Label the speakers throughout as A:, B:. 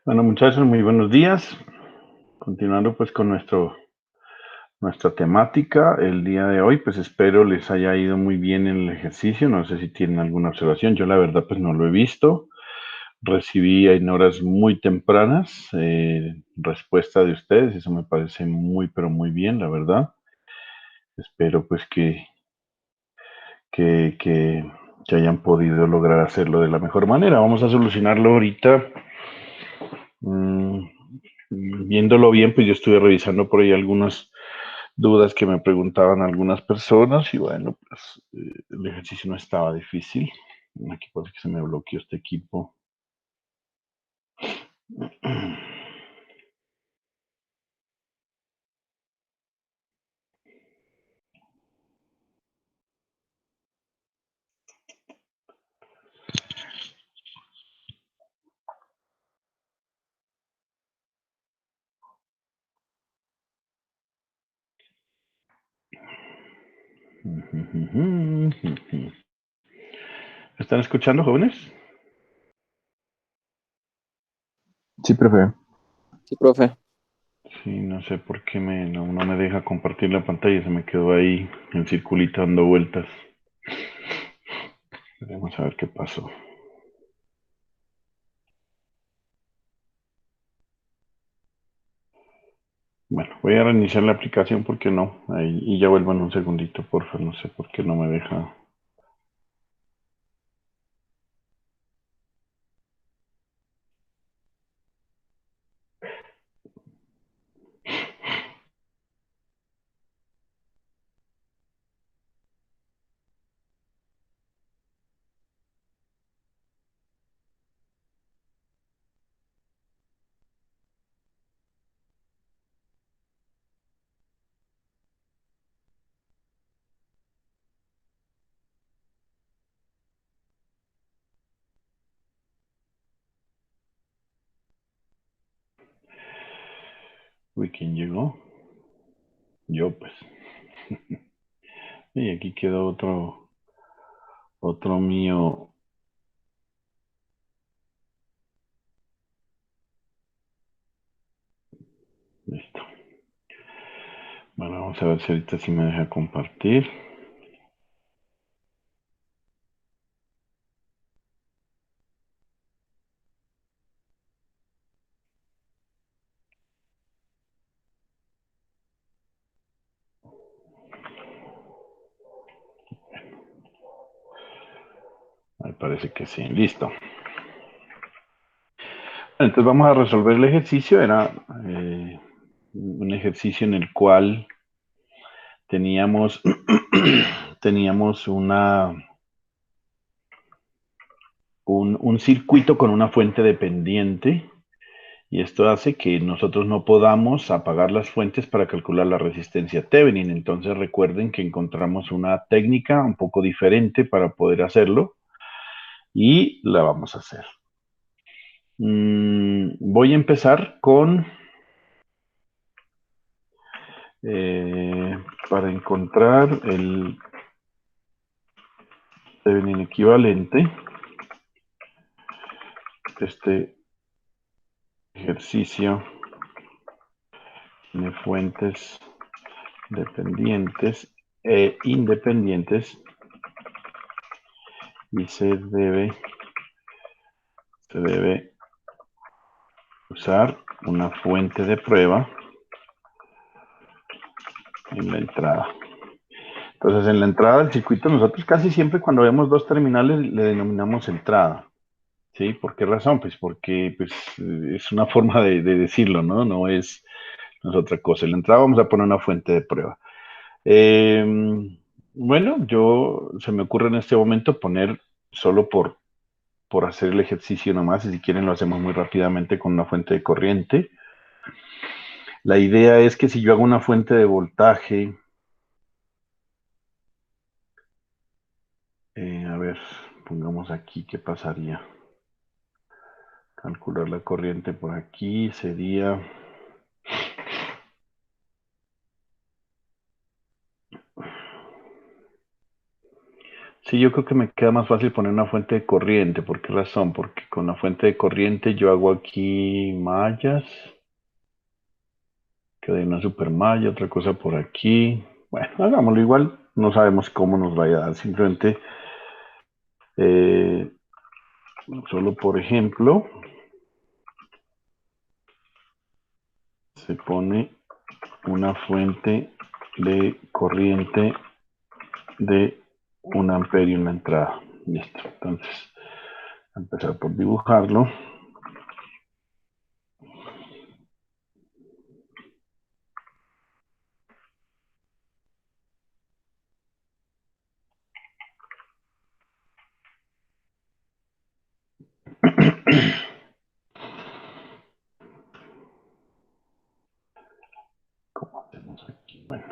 A: Bueno, muchachos, muy buenos días. Continuando pues con nuestra temática el día de hoy, pues espero les haya ido muy bien en el ejercicio. No sé si tienen alguna observación. Yo la verdad pues no lo he visto. Recibí en horas muy tempranas respuesta de ustedes. Eso me parece muy, pero muy bien, la verdad. Espero pues que, que, que hayan podido lograr hacerlo de la mejor manera. Vamos a solucionarlo ahorita. Mm, Viéndolo bien, pues yo estuve revisando por ahí algunas dudas que me preguntaban algunas personas y bueno, pues el ejercicio no estaba difícil. Aquí parece que se me bloqueó este equipo. ¿Están escuchando, jóvenes?
B: Sí, profe.
C: Sí, profe.
A: Sí, no sé por qué no me deja compartir la pantalla, se me quedó ahí en circulito dando vueltas. Vamos a ver qué pasó. Bueno, voy a reiniciar la aplicación porque no, ahí, y ya vuelvo en un segundito, porfa, no sé por qué no me deja. Uy, ¿quién llegó? Yo, pues. Y aquí quedó otro mío. Listo. Bueno, vamos a ver si ahorita sí me deja compartir. Me parece que sí. Listo. Entonces vamos a resolver el ejercicio. Era un ejercicio en el cual teníamos, teníamos un circuito con una fuente dependiente y esto hace que nosotros no podamos apagar las fuentes para calcular la resistencia Thevenin. Entonces recuerden que encontramos una técnica un poco diferente para poder hacerlo y la vamos a hacer. Voy a empezar con, eh, para encontrar el Thevenin equivalente, este ejercicio tiene fuentes dependientes e independientes y se debe usar una fuente de prueba en la entrada. Entonces, en la entrada del circuito, nosotros casi siempre cuando vemos dos terminales le denominamos entrada. ¿Sí? ¿Por qué razón? Pues porque pues, es una forma de decirlo, ¿no? No es otra cosa. En la entrada vamos a poner una fuente de prueba. Eh, bueno, se me ocurre en este momento poner solo por hacer el ejercicio nomás, y si quieren lo hacemos muy rápidamente con una fuente de corriente. La idea es que si yo hago una fuente de voltaje, a ver, pongamos aquí, ¿qué pasaría? Calcular la corriente por aquí sería... Sí, yo creo que me queda más fácil poner una fuente de corriente. ¿Por qué razón? Porque con la fuente de corriente yo hago aquí mallas, que hay una super malla, otra cosa por aquí. Bueno, hagámoslo igual. No sabemos cómo nos vaya a dar. Simplemente, eh, solo por ejemplo, se pone una fuente de corriente de 1 amperio en la entrada. Listo. Entonces, a empezar por dibujarlo. ¿Cómo hacemos aquí? Bueno,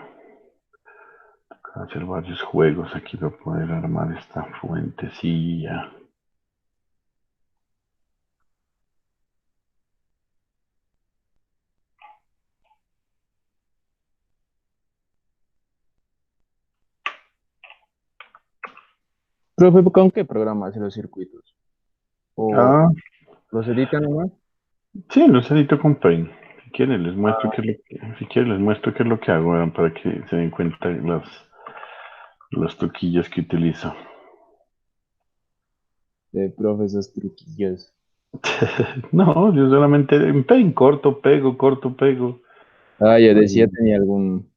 A: hacer varios juegos aquí para poder armar esta fuentecilla.
B: Profe, ¿con qué programa hace los circuitos? ¿O
A: Ah,
B: los edita nomás?
A: sí, los edito con Paint. Si quieren les muestro
B: Ah,
A: qué es lo que, si quieren les muestro qué es lo que hago, ¿verdad? Para que se den cuenta los truquillos que utilizo.
B: de profe, esos truquillos.
A: No, yo solamente en Paint corto, pego, corto, pego.
B: Ah, yo decía,
A: Ahí.
B: tenía algún...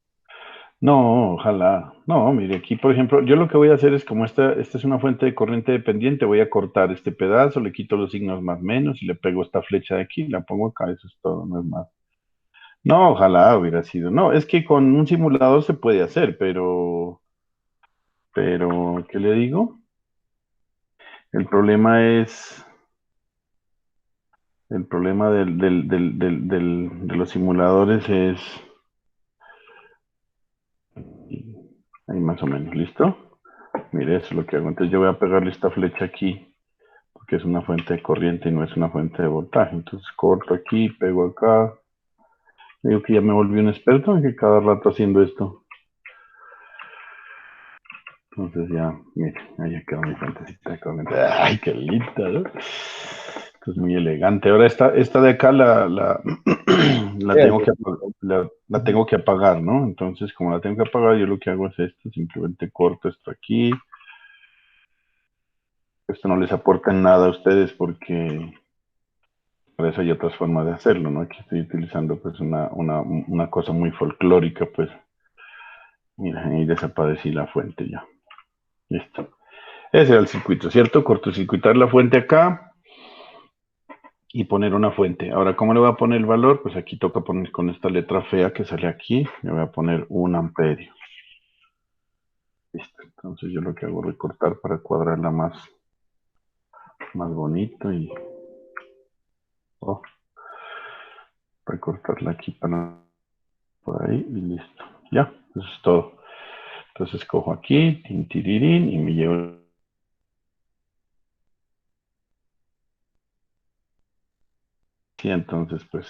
A: No, ojalá. No, mire, aquí, por ejemplo, yo lo que voy a hacer es como esta es una fuente de corriente dependiente, voy a cortar este pedazo, le quito los signos más menos y le pego esta flecha de aquí, la pongo acá, eso es todo, no es más. No, ojalá hubiera sido. No, es que con un simulador se puede hacer, ¿qué le digo? El problema es, el problema de los simuladores es, ahí más o menos, ¿listo? Mire, eso es lo que hago. Entonces yo voy a pegarle esta flecha aquí, porque es una fuente de corriente y no es una fuente de voltaje. Entonces corto aquí, pego acá. Digo que ya me volví un experto en que cada rato haciendo esto. Entonces ya, mire, ahí quedó mi fuentecita de corriente. ¡Ay, qué linda! ¿No? Esto es muy elegante. Ahora esta de acá la tengo que, la tengo que apagar, ¿no? Entonces, como la tengo que apagar, yo lo que hago es esto, simplemente corto esto aquí. Esto no les aporta en nada a ustedes porque por eso hay otras formas de hacerlo, ¿no? Aquí estoy utilizando pues una cosa muy folclórica, pues. Mira, ahí desaparecí la fuente ya. Listo. Ese era el circuito, ¿cierto? Cortocircuitar la fuente acá y poner una fuente. Ahora, ¿cómo le voy a poner el valor? Pues aquí toca poner con esta letra fea que sale aquí, le voy a poner 1 amperio. Listo. Entonces yo lo que hago es recortar para cuadrarla más bonito y oh, recortarla aquí para por ahí y listo. Ya, eso es todo. Entonces cojo aquí, tintirirín, y me llevo. Y entonces, pues,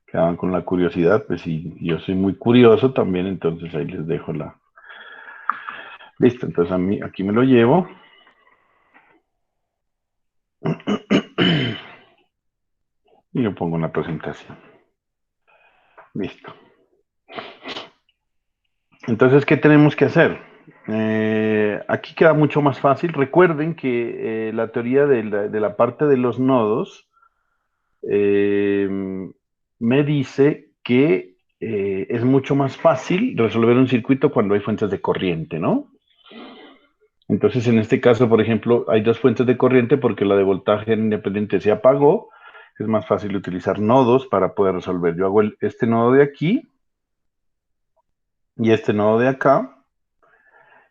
A: quedaban con la curiosidad, pues, y yo soy muy curioso también, entonces ahí les dejo la. Listo, entonces a mí, aquí me lo llevo. Y yo pongo una presentación. Listo. Entonces, ¿qué tenemos que hacer? Aquí queda mucho más fácil. Recuerden que la teoría de la parte de los nodos eh, me dice que es mucho más fácil resolver un circuito cuando hay fuentes de corriente, ¿no? Entonces, en este caso, por ejemplo, hay dos fuentes de corriente porque la de voltaje independiente se apagó. Es más fácil utilizar nodos para poder resolver. Yo hago este nodo de aquí y este nodo de acá.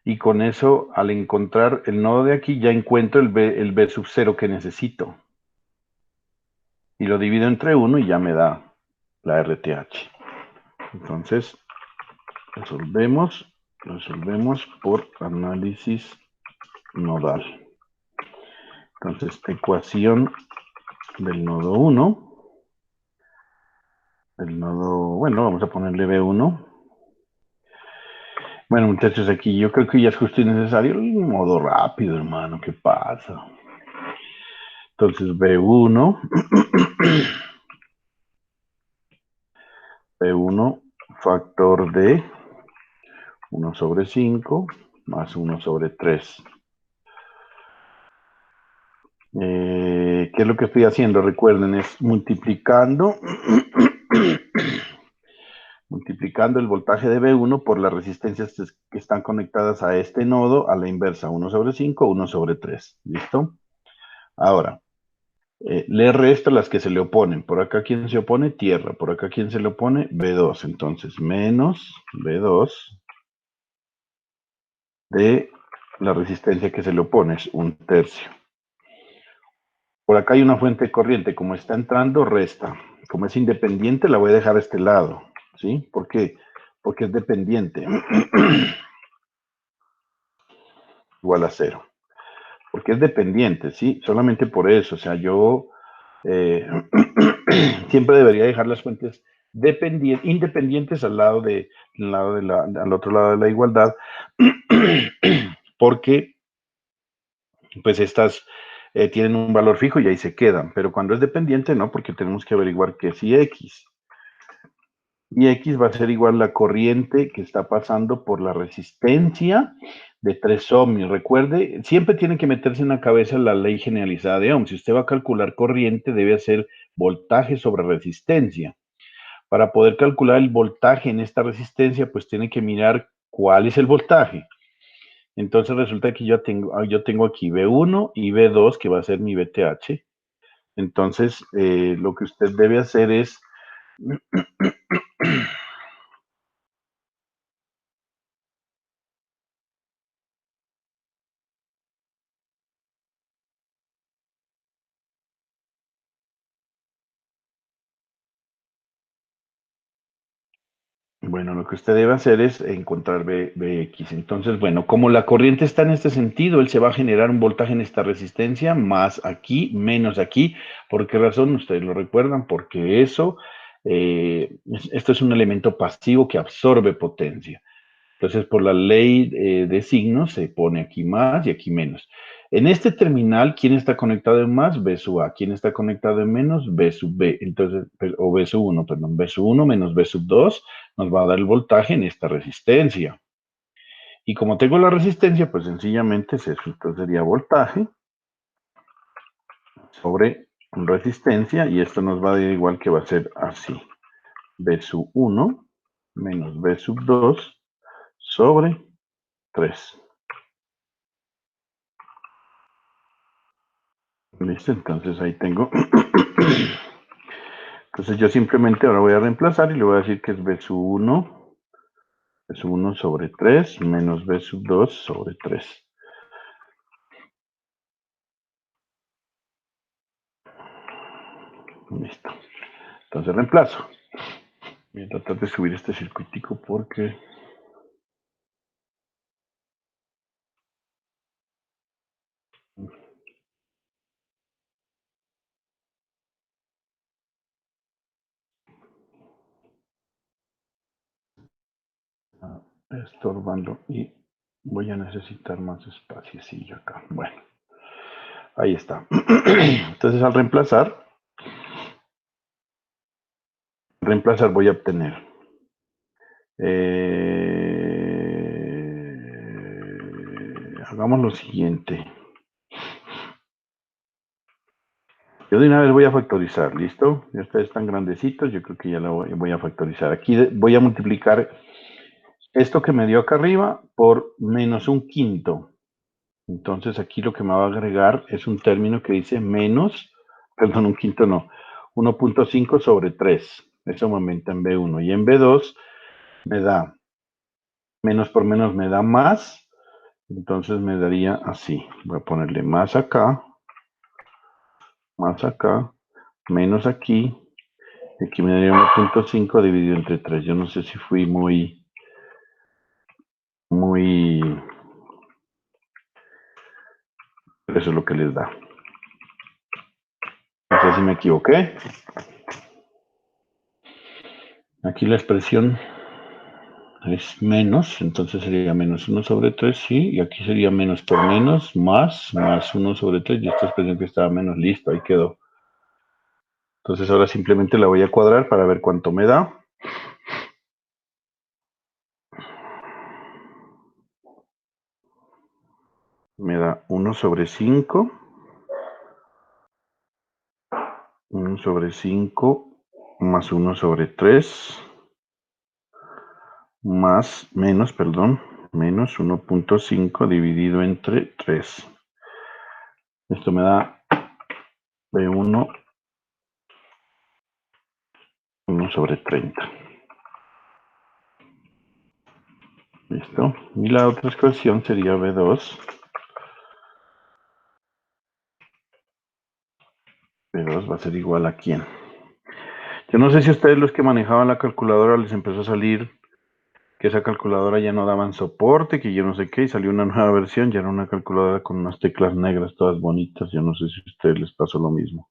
A: Y con eso, al encontrar el nodo de aquí, ya encuentro el B sub 0 que necesito. Y lo divido entre 1 y ya me da la RTH. Entonces, resolvemos por análisis nodal. Entonces, ecuación del nodo 1, el nodo, bueno, vamos a ponerle B1, Bueno, muchachos, aquí yo creo que ya es justo y necesario el modo rápido, hermano. ¿Qué pasa? Entonces, B1, B1, factor de 1/5 más 1/3. ¿Qué es lo que estoy haciendo? Recuerden, es multiplicando, multiplicando el voltaje de B1 por las resistencias que están conectadas a este nodo a la inversa, 1/5, 1/3. ¿Listo? Ahora, le resto las que se le oponen. Por acá, ¿quién se opone? Tierra. Por acá, ¿quién se le opone? B2. Entonces, menos B2 de la resistencia que se le opone, es 1/3. Por acá hay una fuente de corriente. Como está entrando, resta. Como es independiente, la voy a dejar a este lado. ¿Sí? ¿Por qué? Porque es dependiente. Igual a 0. Porque es dependiente, ¿sí? Solamente por eso. O sea, yo siempre debería dejar las fuentes independientes al otro lado de la igualdad, porque pues estas tienen un valor fijo y ahí se quedan, pero cuando es dependiente no, porque tenemos que averiguar que si X y X va a ser igual a la corriente que está pasando por la resistencia de 3 ohms. Recuerde, siempre tiene que meterse en la cabeza la ley generalizada de Ohm. Si usted va a calcular corriente, debe hacer voltaje sobre resistencia. Para poder calcular el voltaje en esta resistencia, pues tiene que mirar cuál es el voltaje. Entonces resulta que yo tengo aquí B1 y B2, que va a ser mi VTH. Entonces, lo que usted debe hacer es bueno, lo que usted debe hacer es encontrar Bx. Entonces, bueno, como la corriente está en este sentido, él se va a generar un voltaje en esta resistencia, más aquí, menos aquí. ¿Por qué razón? Ustedes lo recuerdan, porque esto es un elemento pasivo que absorbe potencia. Entonces, por la ley de signos, se pone aquí más y aquí menos. En este terminal, ¿quién está conectado en más? B sub A. ¿Quién está conectado en menos? B sub B. Entonces, o B sub 1, perdón. B sub 1 menos B sub 2 nos va a dar el voltaje en esta resistencia. Y como tengo la resistencia, pues sencillamente es eso. Entonces sería voltaje sobre resistencia. Y esto nos va a dar igual que va a ser así. B sub 1 menos B sub 2 sobre 3. Listo, entonces ahí tengo. Entonces yo simplemente ahora voy a reemplazar y le voy a decir que es B sub 1, B sub 1 sobre 3 menos B sub 2 sobre 3. Listo. Entonces reemplazo. Voy a tratar de subir este circuitico porque está estorbando y voy a necesitar más espaciecillo acá. Bueno, ahí está. Entonces al reemplazar voy a obtener hagamos lo siguiente. Yo de una vez voy a factorizar, ¿listo? Ya ustedes están grandecitos, yo creo que ya lo voy a factorizar. Aquí voy a multiplicar esto que me dio acá arriba por menos 1/5. Entonces aquí lo que me va a agregar es un término que dice menos, perdón, 1/5 no, 1.5 sobre 3. Eso me aumenta en B1. Y en B2 me da, menos por menos me da más, entonces me daría así. Voy a ponerle más acá, menos aquí. Aquí me daría 1.5 dividido entre 3. Yo no sé si fui muy, pero eso es lo que les da. No sé si me equivoqué. Aquí la expresión es menos, entonces sería menos 1/3, sí, y aquí sería menos por menos, más 1/3, y esta expresión que estaba menos, listo, ahí quedó. Entonces ahora simplemente la voy a cuadrar para ver cuánto me da. Me da 1/5, 1/5 más 1/3, más, menos, perdón, menos 1.5 dividido entre 3. Esto me da B1, 1/30. Listo. Y la otra expresión sería B2. B2 va a ser igual a quién. Yo no sé si a ustedes los que manejaban la calculadora les empezó a salir que esa calculadora ya no daban soporte, que yo no sé qué, y salió una nueva versión, ya era una calculadora con unas teclas negras todas bonitas. Yo no sé si a ustedes les pasó lo mismo.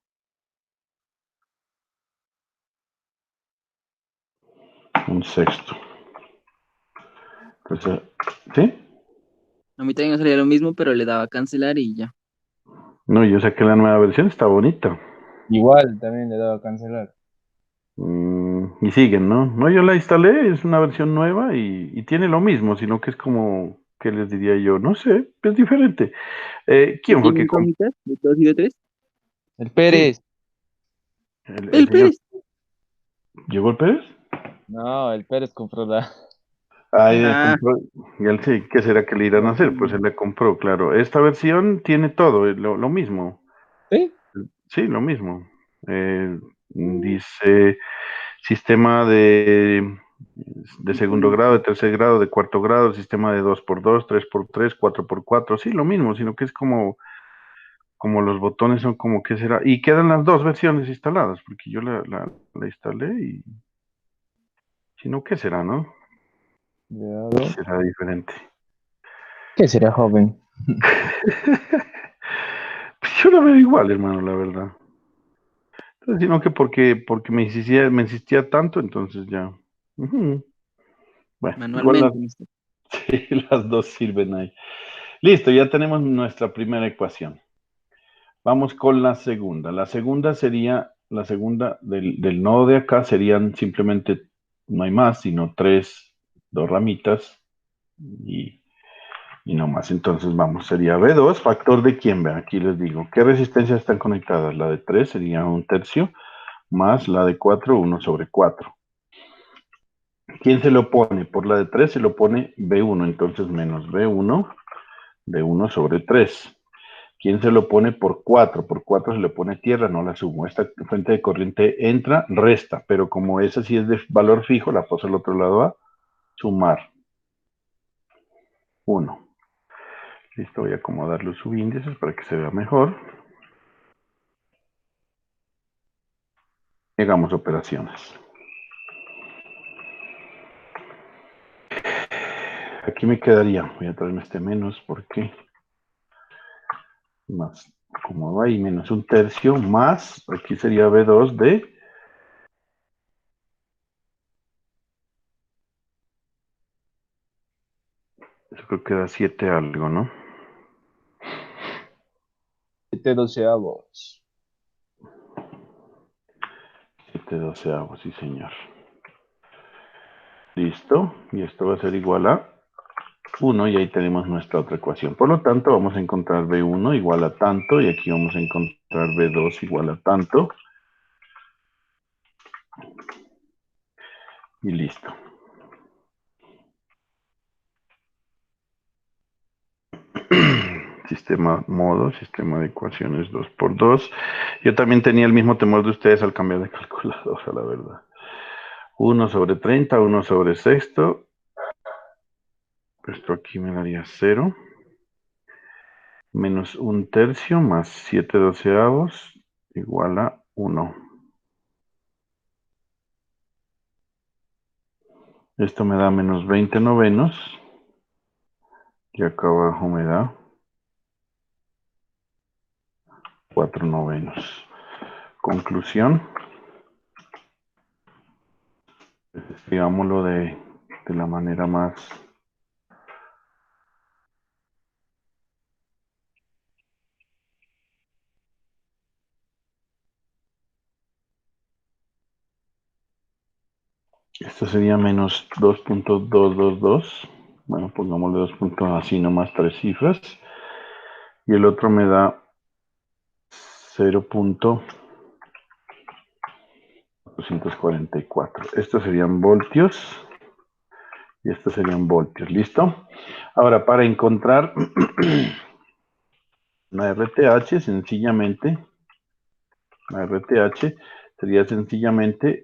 A: Un sexto. Entonces, ¿sí?
C: A mí también me salía lo mismo, pero le daba a cancelar y ya.
A: No, yo saqué la nueva versión, está bonita.
B: Igual, también le he dado a cancelar.
A: Y siguen, ¿no? No, yo la instalé, es una versión nueva y tiene lo mismo, sino que es como, ¿qué les diría yo? No sé, es diferente.
C: ¿Y
A: ¿Quién fue que
C: tienen
A: compró?
C: gomitas de 2 y de 3?
B: El
A: Sí,
B: Pérez.
A: el
C: El
A: señor.
C: Pérez.
A: ¿Llegó el Pérez?
B: No, el Pérez compró la.
A: Ah, él
C: Ah,
A: compró, y él sí, ¿qué será que le irán a hacer? Pues él le compró, claro. Esta versión tiene todo, lo mismo.
B: ¿Sí?
A: Sí, lo mismo. Dice sistema de segundo grado, de tercer grado, de cuarto grado, sistema de 2x2, 3x3, 4x4, sí, lo mismo, sino que es como los botones son como, ¿qué será? Y quedan las dos versiones instaladas, porque yo la instalé y, si no, ¿qué será, no? ¿Qué
B: Cuidado.
A: será diferente?
B: ¿Qué será, joven?
A: Pues yo la veo igual, hermano, la verdad. Entonces, sino que porque me insistía tanto, entonces ya. Ujú. Bueno, igual
C: manualmente. Mister.
A: sí, las dos sirven ahí. Listo, ya tenemos nuestra primera ecuación. Vamos con la segunda. La segunda sería, la segunda del nodo de acá serían simplemente, no hay más, sino dos ramitas y, y no más. Entonces vamos, sería B2, factor de quién, vean, aquí les digo, ¿qué resistencias están conectadas? La de 3 sería 1/3, más la de 4, 1/4. ¿Quién se lo opone? Por la de 3 se lo opone B1, entonces menos B1 de 1/3. ¿Quién se lo pone por 4? Por 4 se le pone tierra, no la sumo. Esta fuente de corriente entra, resta, pero como esa sí es de valor fijo, la paso al otro lado a sumar. 1. Listo, voy a acomodar los subíndices para que se vea mejor. Hagamos operaciones. Aquí me quedaría, voy a traerme este menos porque más como va ahí, menos 1/3, más, aquí sería B2 de, eso creo que da 7 algo, ¿no?
B: 7/12.
A: 7 doceavos, sí señor. Listo, y esto va a ser igual a 1 y ahí tenemos nuestra otra ecuación. Por lo tanto, vamos a encontrar B1 igual a tanto y aquí vamos a encontrar B2 igual a tanto. Y listo. Sistema de ecuaciones 2x2. Yo también tenía el mismo temor de ustedes al cambiar de calculadora, la verdad. 1/30, 1/6. Esto aquí me daría 0. Menos 1/3 más 7/12 igual a 1. Esto me da menos 20/9. Y acá abajo me da 4/9. Conclusión, digámoslo de de la manera más... Esto sería menos 2.222. Bueno, pongámosle 2 puntos así nomás, 3 cifras. Y el otro me da 0.444. Estos serían voltios. Y estos serían voltios. ¿Listo? Ahora, para encontrar una RTH, sencillamente, la RTH sería sencillamente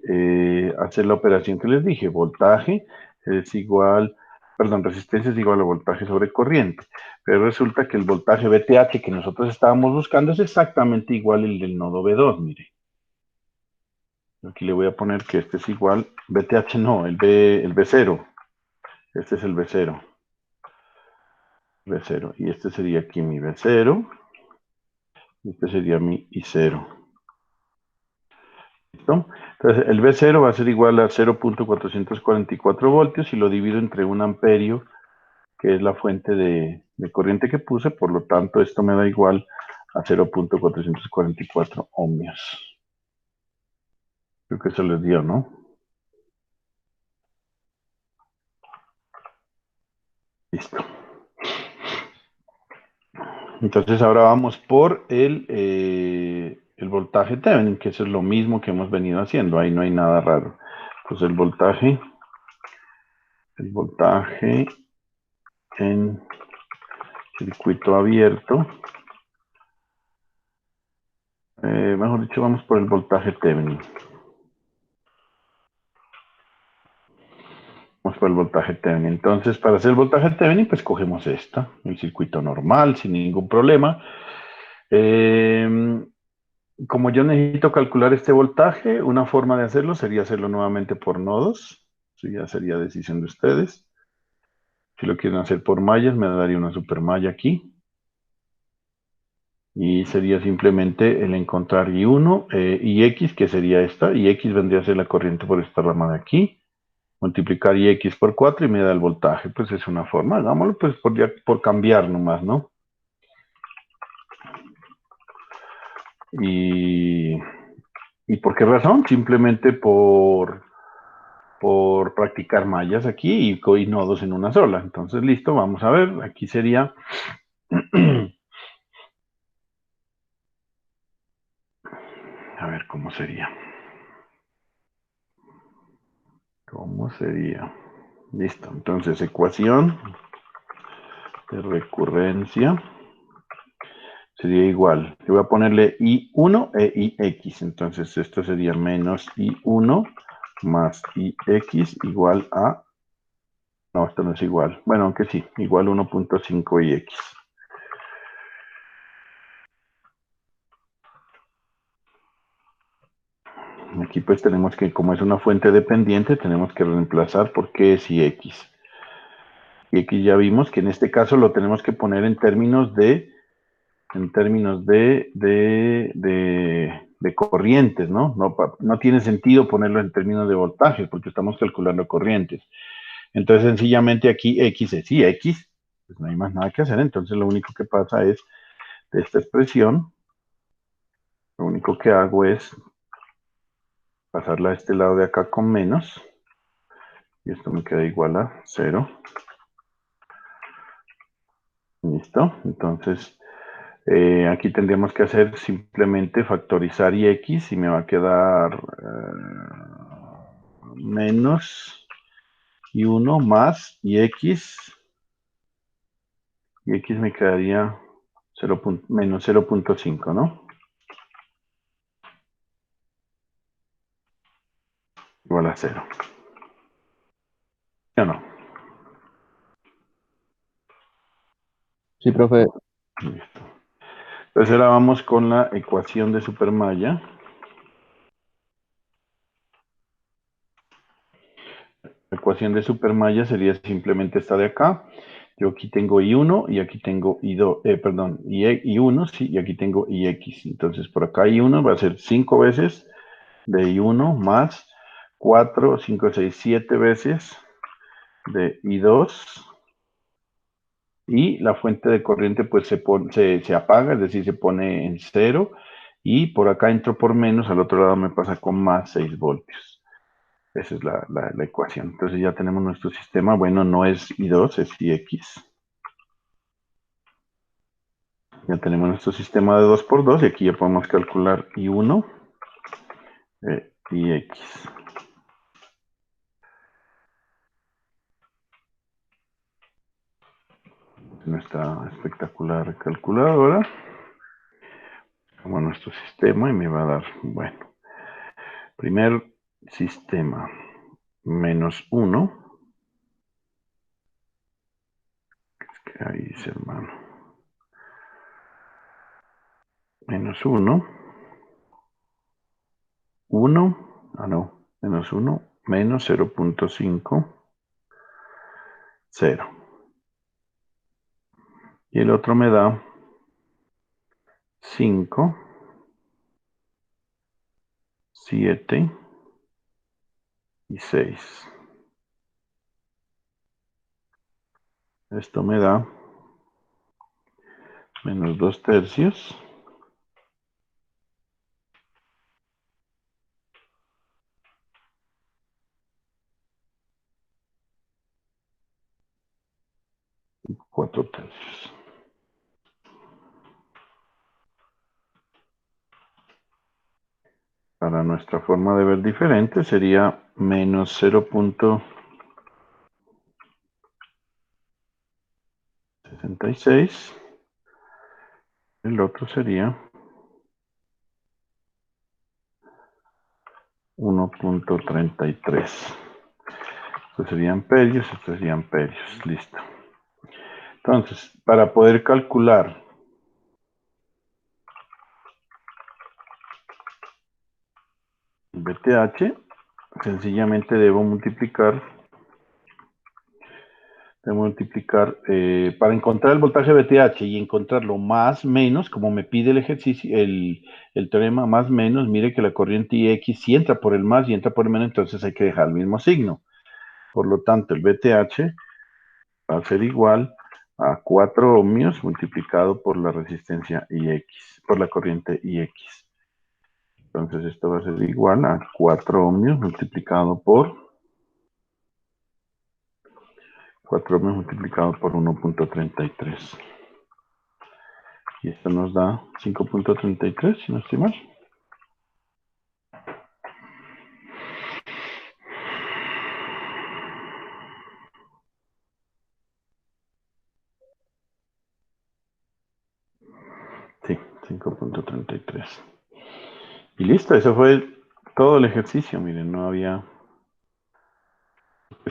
A: hacer la operación que les dije. Voltaje es igual, perdón, resistencia es igual a voltaje sobre corriente. Pero resulta que el voltaje VTH que nosotros estábamos buscando es exactamente igual al del nodo B2, mire. Aquí le voy a poner que este es igual, VTH no, el B0. Este es el B0. B0. Y este sería aquí mi B0. Este sería mi I0. ¿Listo? Entonces, el B0 va a ser igual a 0.444 voltios y lo divido entre un amperio, que es la fuente de corriente que puse. Por lo tanto, esto me da igual a 0.444 ohmios. Creo que eso les dio, ¿no? Listo. Entonces, ahora vamos por el voltaje Thevenin, que eso es lo mismo que hemos venido haciendo. Ahí no hay nada raro. Pues el voltaje en circuito abierto, mejor dicho, vamos por el voltaje Thevenin. Vamos por el voltaje Thevenin. Entonces, para hacer el voltaje Thevenin, pues cogemos el circuito normal, sin ningún problema. Como yo necesito calcular este voltaje, una forma de hacerlo sería hacerlo nuevamente por nodos. Eso ya sería decisión de ustedes. Si lo quieren hacer por mallas, me daría una supermalla aquí. Y sería simplemente el encontrar I1 y X, que sería esta. Y X vendría a ser la corriente por esta rama de aquí. Multiplicar IX por 4 y me da el voltaje. Pues es una forma. Hagámoslo pues por cambiar nomás, ¿no? ¿Y por qué razón? Simplemente por practicar mallas aquí y nodos en una sola. Entonces, listo, vamos a ver. Aquí sería... A ver, ¿cómo sería? ¿Cómo sería? Listo, entonces ecuación de recurrencia sería igual. Yo voy a ponerle I1 e IX. Entonces esto sería menos I1 más IX igual a... No, esto no es igual. Bueno, aunque sí, igual 1.5 IX. Aquí pues tenemos que, como es una fuente dependiente, tenemos que reemplazar por qué es IX. Y aquí ya vimos que en este caso lo tenemos que poner en términos de corrientes, ¿no? No tiene sentido ponerlo en términos de voltaje porque estamos calculando corrientes. Entonces, sencillamente aquí X es y X, pues no hay más nada que hacer. Entonces, lo único que pasa es, de esta expresión, lo único que hago es pasarla a este lado de acá con menos, y esto me queda igual a 0. ¿Listo? Entonces, aquí tendríamos que hacer simplemente factorizar IX y me va a quedar menos I1 más IX. Y X me quedaría menos 0.5, ¿no? Igual a 0. ¿Sí o no?
B: Sí, profe.
A: Listo. Entonces ahora vamos con la ecuación de supermalla. La ecuación de supermalla sería simplemente esta de acá. Yo aquí tengo I1 y aquí tengo I2, perdón, I1, sí, y aquí tengo IX. Entonces por acá I1 va a ser 5 veces de I1 más 4, 5, 6, 7 veces de I2 y la fuente de corriente pues se apaga, es decir, se pone en cero y por acá entro por menos, al otro lado me pasa con más 6 voltios. Esa es la ecuación. Entonces ya tenemos nuestro sistema. Bueno, no es I2, es IX. Ya tenemos nuestro sistema de 2 por 2 y aquí ya podemos calcular I1 y X. Nuestra espectacular calculadora. Como nuestro sistema y me va a dar, bueno, primer sistema menos 1. Es que ahí dice, hermano. Menos 1. 1. Ah, no. Menos 1. Menos 0.5. 0. Y el otro me da 5, 7 y 6. Esto me da menos 2 tercios. Y 4 tercios. Para nuestra forma de ver diferente sería menos 0.66. El otro sería 1.33. Estos serían amperios, estos serían amperios. Listo. Entonces, para poder calcular el VTH, sencillamente debo multiplicar, para encontrar el voltaje VTH y encontrarlo más menos, como me pide el ejercicio, el teorema más menos, mire que la corriente IX si entra por el más y entra por el menos, entonces hay que dejar el mismo signo. Por lo tanto, el VTH va a ser igual a 4 ohmios multiplicado por la resistencia IX, por la corriente IX. Entonces esto va a ser igual a 4 ohmios multiplicado por 1.33. Y esto nos da 5.33, si no estoy mal. Sí, 5.33. Y listo, eso fue todo el ejercicio. Miren, no había...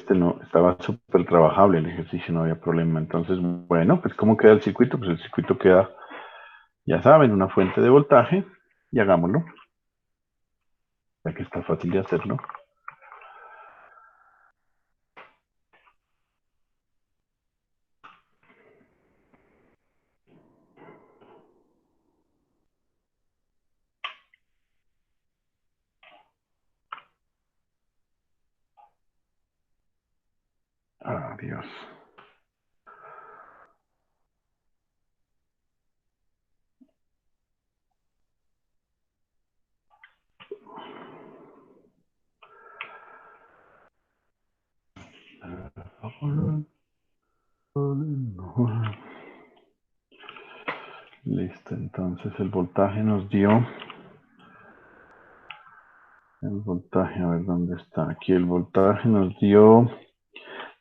A: no, estaba súper trabajable el ejercicio, no había problema. Entonces, bueno, pues ¿cómo queda el circuito? Pues el circuito queda, ya saben, una fuente de voltaje y hagámoslo, ya que está fácil de hacerlo. Adiós. Listo, entonces el voltaje nos dio, el voltaje, a ver dónde está, aquí el voltaje nos dio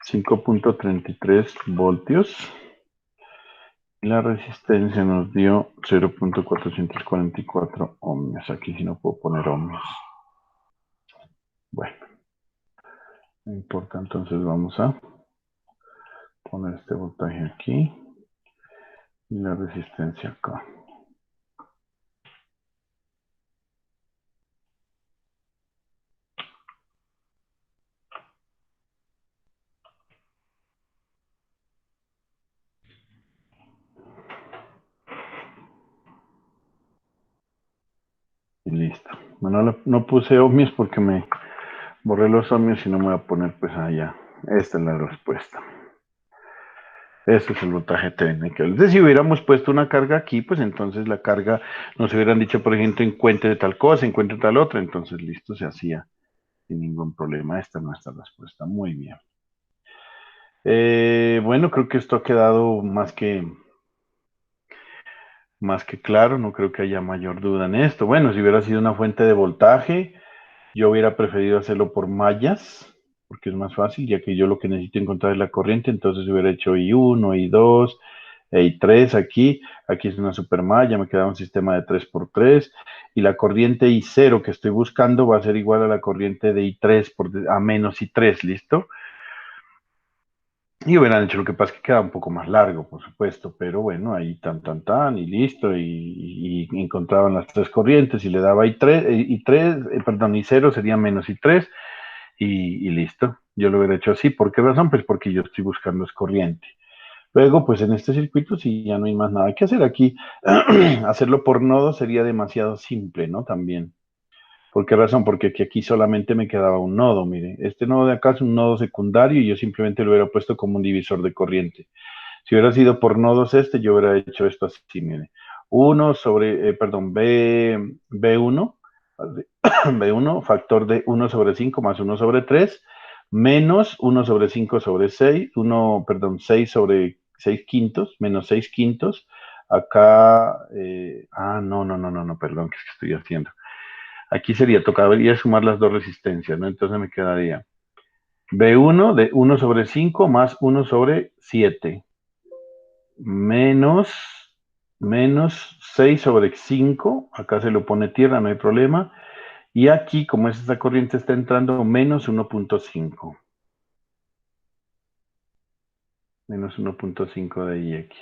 A: 5.33 voltios y la resistencia nos dio 0.444 ohmios, aquí sí no puedo poner ohmios. Bueno, no importa, entonces vamos a poner este voltaje aquí y la resistencia acá. Y listo. Bueno, no puse ohmios porque me borré los ohmios y no me voy a poner pues allá Esta es la respuesta. Ese es el voltaje técnico. Entonces, si hubiéramos puesto una carga aquí, pues entonces la carga nos hubieran dicho, por ejemplo, encuentre tal cosa, encuentre tal otra, entonces listo, se hacía sin ningún problema. Esta es nuestra respuesta. Muy bien. Bueno, creo que esto ha quedado más que claro, no creo que haya mayor duda en esto. Bueno, si hubiera sido una fuente de voltaje, yo hubiera preferido hacerlo por mallas, porque es más fácil, ya que yo lo que necesito encontrar es la corriente, entonces hubiera hecho I1, I2, I3 aquí, aquí es una supermalla, me queda un sistema de 3x3, y la corriente I0 que estoy buscando va a ser igual a la corriente de I3 a menos I3, ¿listo? Y hubieran hecho, lo que pasa es que queda un poco más largo, por supuesto, pero bueno, ahí tan, y listo, y encontraban las tres corrientes y le daba I3, perdón, I0 sería menos I3 y listo. Yo lo hubiera hecho así. ¿Por qué razón? Pues porque yo estoy buscando es corriente. Luego, pues en este circuito sí ya no hay más nada que hacer aquí. Hacerlo por nodo sería demasiado simple, ¿no? También. ¿Por qué razón? Porque aquí solamente me quedaba un nodo, mire. Este nodo de acá es un nodo secundario y yo simplemente lo hubiera puesto como un divisor de corriente. Si hubiera sido por nodos yo hubiera hecho esto así, mire. B1, B1, factor de 1/5 más 1/3, menos 1/5/6, 6/6 menos 6/5. Acá, no, perdón, ¿qué es que estoy haciendo? Aquí tocaría sumar las dos resistencias, ¿no? Entonces me quedaría B1 de 1/5 más 1/7 menos, menos 6/5, acá se lo pone tierra, no hay problema, y aquí, como esta corriente está entrando, menos 1.5, menos 1.5 de IX.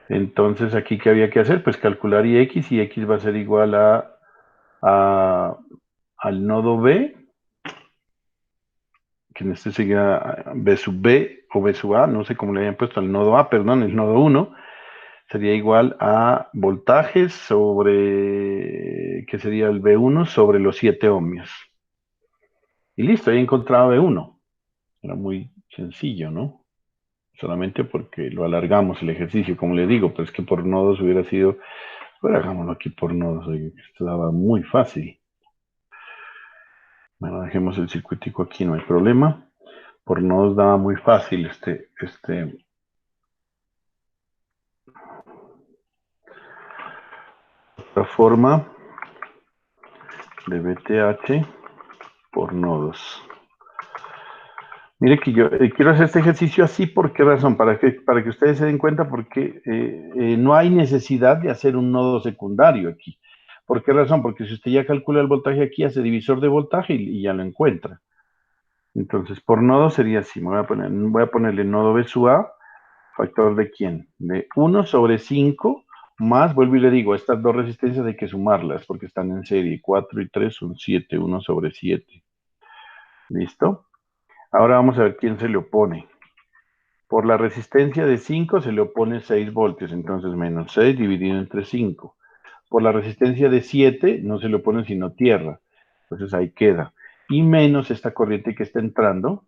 A: Entonces, aquí, ¿qué había que hacer? Pues calcular IX, y X va a ser igual al nodo B, que en este sería B sub B o B sub A, no sé cómo le habían puesto al nodo A, perdón, el nodo 1, sería igual a voltajes que sería el B1 sobre los 7 ohmios. Y listo, ahí encontraba B1. Era muy sencillo, ¿no? Solamente porque lo alargamos el ejercicio, como le digo, pero es que por nodos hubiera sido, bueno, hagámoslo aquí por nodos, oye, esto daba muy fácil. Bueno, dejemos el circuitico aquí, no hay problema. Por nodos daba muy fácil otra forma de BTH por nodos. Mire que yo quiero hacer este ejercicio así, ¿por qué razón? Para que ustedes se den cuenta, porque no hay necesidad de hacer un nodo secundario aquí. ¿Por qué razón? Porque si usted ya calcula el voltaje aquí, hace divisor de voltaje y ya lo encuentra. Entonces, por nodo sería así. Voy a ponerle nodo B sub A, factor de quién? De 1/5 más, vuelvo y le digo, estas dos resistencias hay que sumarlas porque están en serie. 4 y 3 son 7, 1/7. ¿Listo? Ahora vamos a ver quién se le opone. Por la resistencia de 5 se le opone 6 voltios, entonces menos 6 dividido entre 5. Por la resistencia de 7 no se le opone sino tierra, entonces ahí queda. Y menos esta corriente que está entrando,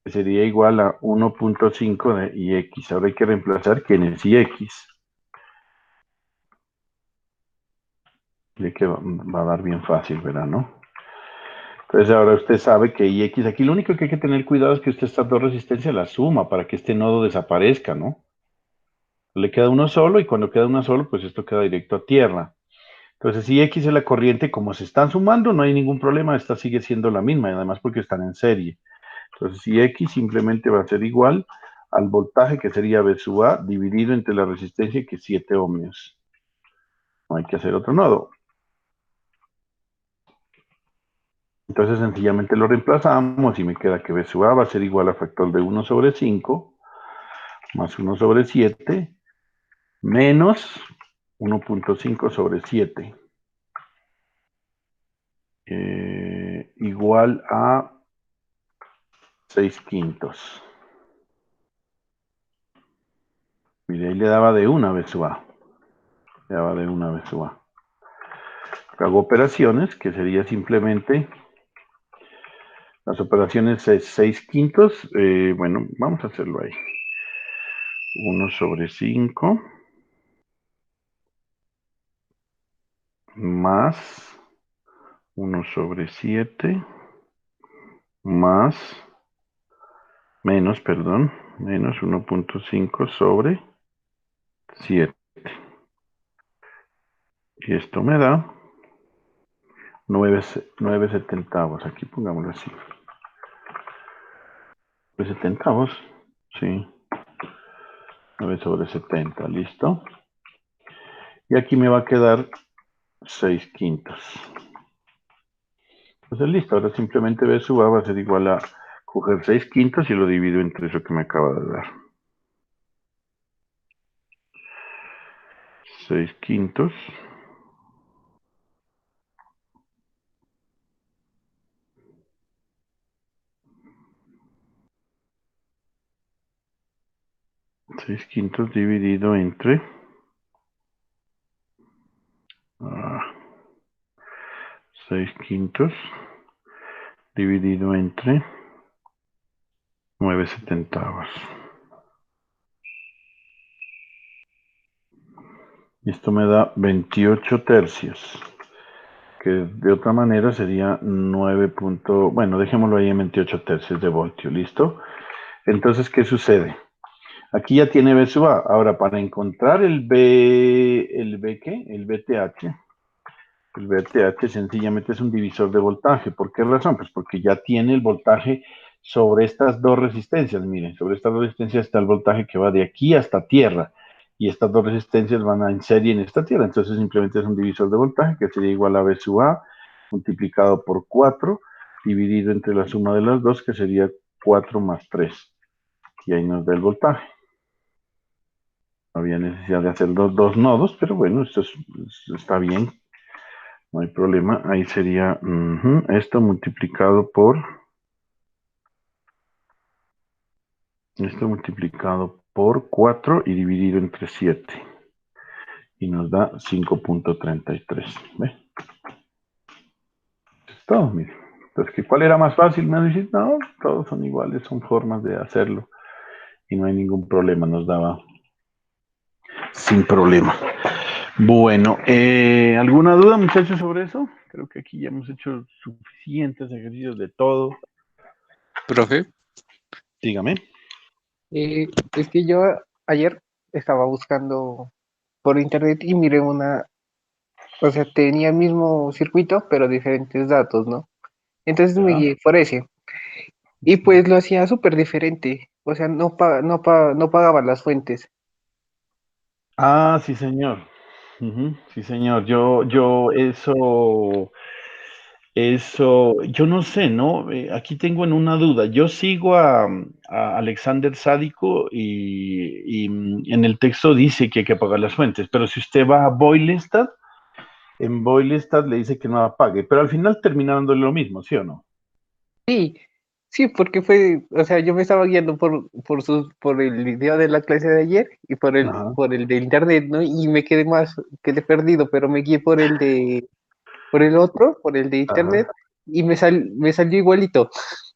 A: que sería igual a 1.5 de IX. Ahora hay que reemplazar quién es IX. Y que va a dar bien fácil, ¿verdad? ¿No? Entonces ahora usted sabe que IX, aquí lo único que hay que tener cuidado es que usted estas dos resistencias las suma para que este nodo desaparezca, ¿no? Le queda uno solo y cuando queda uno solo, pues esto queda directo a tierra. Entonces, si X es la corriente, como se están sumando, no hay ningún problema, esta sigue siendo la misma, y además porque están en serie. Entonces, si X simplemente va a ser igual al voltaje, que sería B sub A, dividido entre la resistencia, que es 7 ohmios. No hay que hacer otro nodo. Entonces, sencillamente lo reemplazamos y me queda que B sub A va a ser igual a factor de 1/5 más 1/7 menos 1.5/7. Igual a 6/5. Mire, ahí le daba de una vez su A. Le daba de una vez su A. Hago operaciones, que sería simplemente Las operaciones es 6 quintos. Bueno, vamos a hacerlo ahí. 1/5 más 1/7 más menos 1.5/7. Y esto me da 9 setentavos. Aquí pongámoslo así. 9 setentavos. Sí. 9/70. Listo. Y aquí me va a quedar 6 quintos. Entonces listo. Ahora simplemente B sub A va a ser igual a coger 6 quintos y lo divido entre eso que me acaba de dar. 6 quintos. Seis quintos dividido entre 6 quintos dividido entre 9 setentavos. Y esto me da 28 tercios, que de otra manera sería 9 bueno, dejémoslo ahí en 28 tercios de voltio, ¿listo? Entonces, ¿qué sucede? Aquí ya tiene B sub A. Ahora, para encontrar el B, ¿qué? El BTH. El BTH sencillamente es un divisor de voltaje. ¿Por qué razón? Pues porque ya tiene el voltaje sobre estas dos resistencias. Miren, sobre estas dos resistencias está el voltaje que va de aquí hasta tierra. Y estas dos resistencias van en serie en esta tierra. Entonces simplemente es un divisor de voltaje que sería igual a B sub A multiplicado por 4 dividido entre la suma de las dos, que sería 4 más 3. Y ahí nos da el voltaje. No había necesidad de hacer dos nodos, pero bueno, esto está bien. No hay problema. Ahí sería esto multiplicado por 4 y dividido entre 7. Y nos da 5.33. ¿Ve? Es todo, mire. Entonces, ¿cuál era más fácil? Me dicen, no, todos son iguales, son formas de hacerlo. Y no hay ningún problema, nos daba sin problema. Bueno, ¿alguna duda, muchachos, sobre eso? Creo que aquí ya hemos hecho suficientes ejercicios de todo.
D: Profe,
A: Dígame.
B: Es que yo ayer estaba buscando por internet y miré o sea, tenía el mismo circuito, pero diferentes datos, ¿no? Entonces me
A: ¿Ya?
B: guié por ese. Y pues lo hacía súper diferente. O sea, no pagaba las fuentes.
A: Ah, sí, señor. Sí, señor. Yo no sé, ¿no? Aquí tengo en una duda. Yo sigo a Alexander Sádico y en el texto dice que hay que pagar las fuentes, pero si usted va a Boylestad, en Boylestad le dice que no la pague, pero al final termina dándole lo mismo, ¿sí o no?
B: Sí, sí, porque o sea, yo me estaba guiando por el video de la clase de ayer y
A: Ajá.
B: por el de internet, ¿no? Y me quedé perdido, pero me guié por el otro, por el de internet,
A: Ajá.
B: y me salió igualito.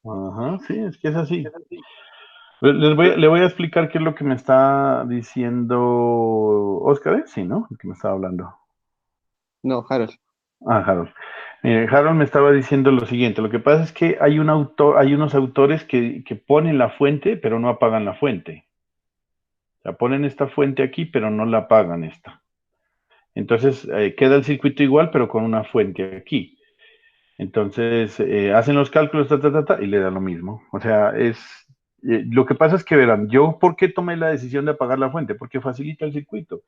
A: Ajá, sí, es que es así. Le voy a explicar qué es lo que me está diciendo Oscar, ¿eh? Sí, ¿no? El que me estaba hablando.
B: No, Harold.
A: Ah, Harold. Mire, Harold me estaba diciendo lo siguiente. Lo que pasa es que hay unos autores que ponen la fuente, pero no apagan la fuente. O sea, ponen esta fuente aquí, pero no la apagan esta. Entonces, queda el circuito igual, pero con una fuente aquí. Entonces, hacen los cálculos, y le da lo mismo. O sea, lo que pasa es que verán, yo, ¿por qué tomé la decisión de apagar la fuente? Porque facilita el circuito.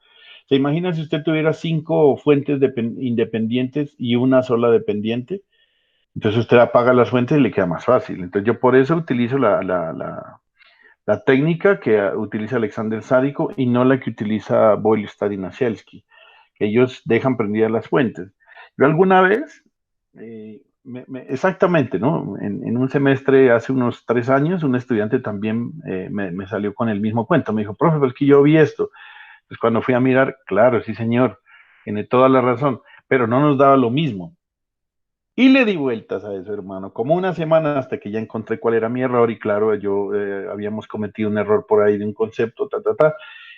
A: ¿Se imagina si usted tuviera 5 fuentes independientes y una sola dependiente? Entonces usted apaga las fuentes y le queda más fácil. Entonces yo por eso utilizo la técnica que utiliza Alexander Sádico y no la que utiliza Boylestad y Nasielsky, que ellos dejan prendidas las fuentes. Yo alguna vez, exactamente, ¿no? En un semestre hace unos 3 años, un estudiante también me salió con el mismo cuento. Me dijo, profe, pero es que yo vi esto. Pues cuando fui a mirar, claro, sí señor, tiene toda la razón, pero no nos daba lo mismo. Y le di vueltas a eso, hermano, como una semana hasta que ya encontré cuál era mi error y claro, yo habíamos cometido un error por ahí de un concepto,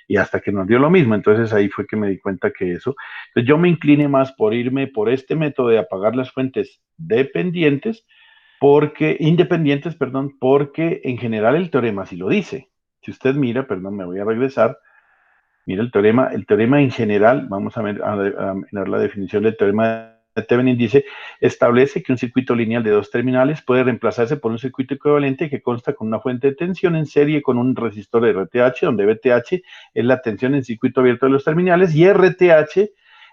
A: y hasta que nos dio lo mismo. Entonces ahí fue que me di cuenta que eso. Entonces yo me incliné más por irme por este método de apagar las fuentes dependientes, independientes, perdón, porque en general el teorema sí lo dice. Si usted mira, perdón, me voy a regresar. Mira el teorema en general, vamos a mirar la definición del teorema de Thevenin, dice, establece que un circuito lineal de dos terminales puede reemplazarse por un circuito equivalente que consta con una fuente de tensión en serie con un resistor de RTH, donde VTH es la tensión en circuito abierto de los terminales y RTH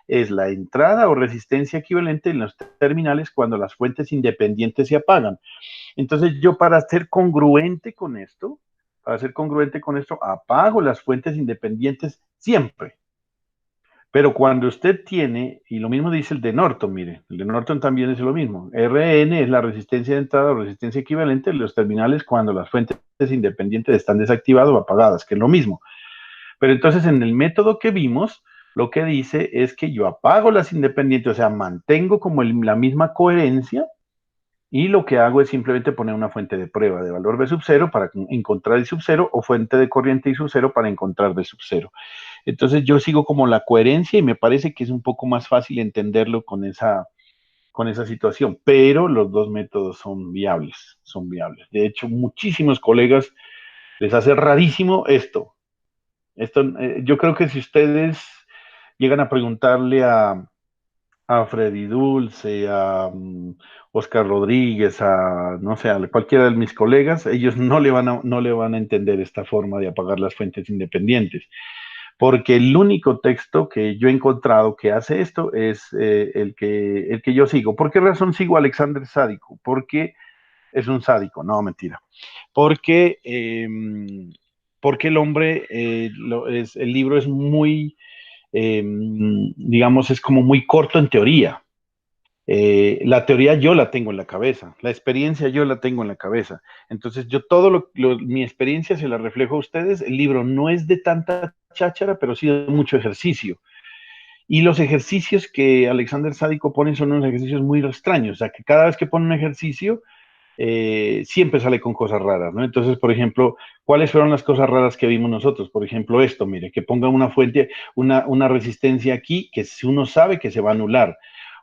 A: es la entrada o resistencia equivalente en los terminales cuando las fuentes independientes se apagan. Entonces yo para ser congruente con esto, apago las fuentes independientes siempre. Pero cuando usted tiene, y lo mismo dice el de Norton, mire, el de Norton también es lo mismo. Rn es la resistencia de entrada o resistencia equivalente de los terminales cuando las fuentes independientes están desactivadas o apagadas, que es lo mismo. Pero entonces en el método que vimos, lo que dice es que yo apago las independientes, o sea, mantengo como la misma coherencia, y lo que hago es simplemente poner una fuente de prueba de valor B sub 0 para encontrar el sub 0 o fuente de corriente I sub 0 para encontrar B sub 0. Entonces yo sigo como la coherencia y me parece que es un poco más fácil entenderlo con esa situación, pero los dos métodos son viables, son viables. De hecho, muchísimos colegas les hace rarísimo esto. Yo creo que si ustedes llegan a preguntarle a Freddy Dulce, a Oscar Rodríguez, no sé, a cualquiera de mis colegas, ellos no le van a entender esta forma de apagar las fuentes independientes, porque el único texto que yo he encontrado que hace esto es el que yo sigo. ¿Por qué razón sigo a Alexander Sádico? Porque es un sádico, no, mentira. Porque, porque el hombre, el libro es muy, digamos, es como muy corto en teoría. La teoría yo la tengo en la cabeza, la experiencia yo la tengo en la cabeza. Entonces yo mi experiencia se la reflejo a ustedes. El libro no es de tanta cháchara, pero sí de mucho ejercicio. Y los ejercicios que Alexander Sádico pone son unos ejercicios muy extraños. O sea, que cada vez que pone un ejercicio, siempre sale con cosas raras, ¿no? Entonces, por ejemplo, ¿cuáles fueron las cosas raras que vimos nosotros? Por ejemplo, esto, mire, que ponga una fuente, una resistencia aquí que si uno sabe que se va a anular,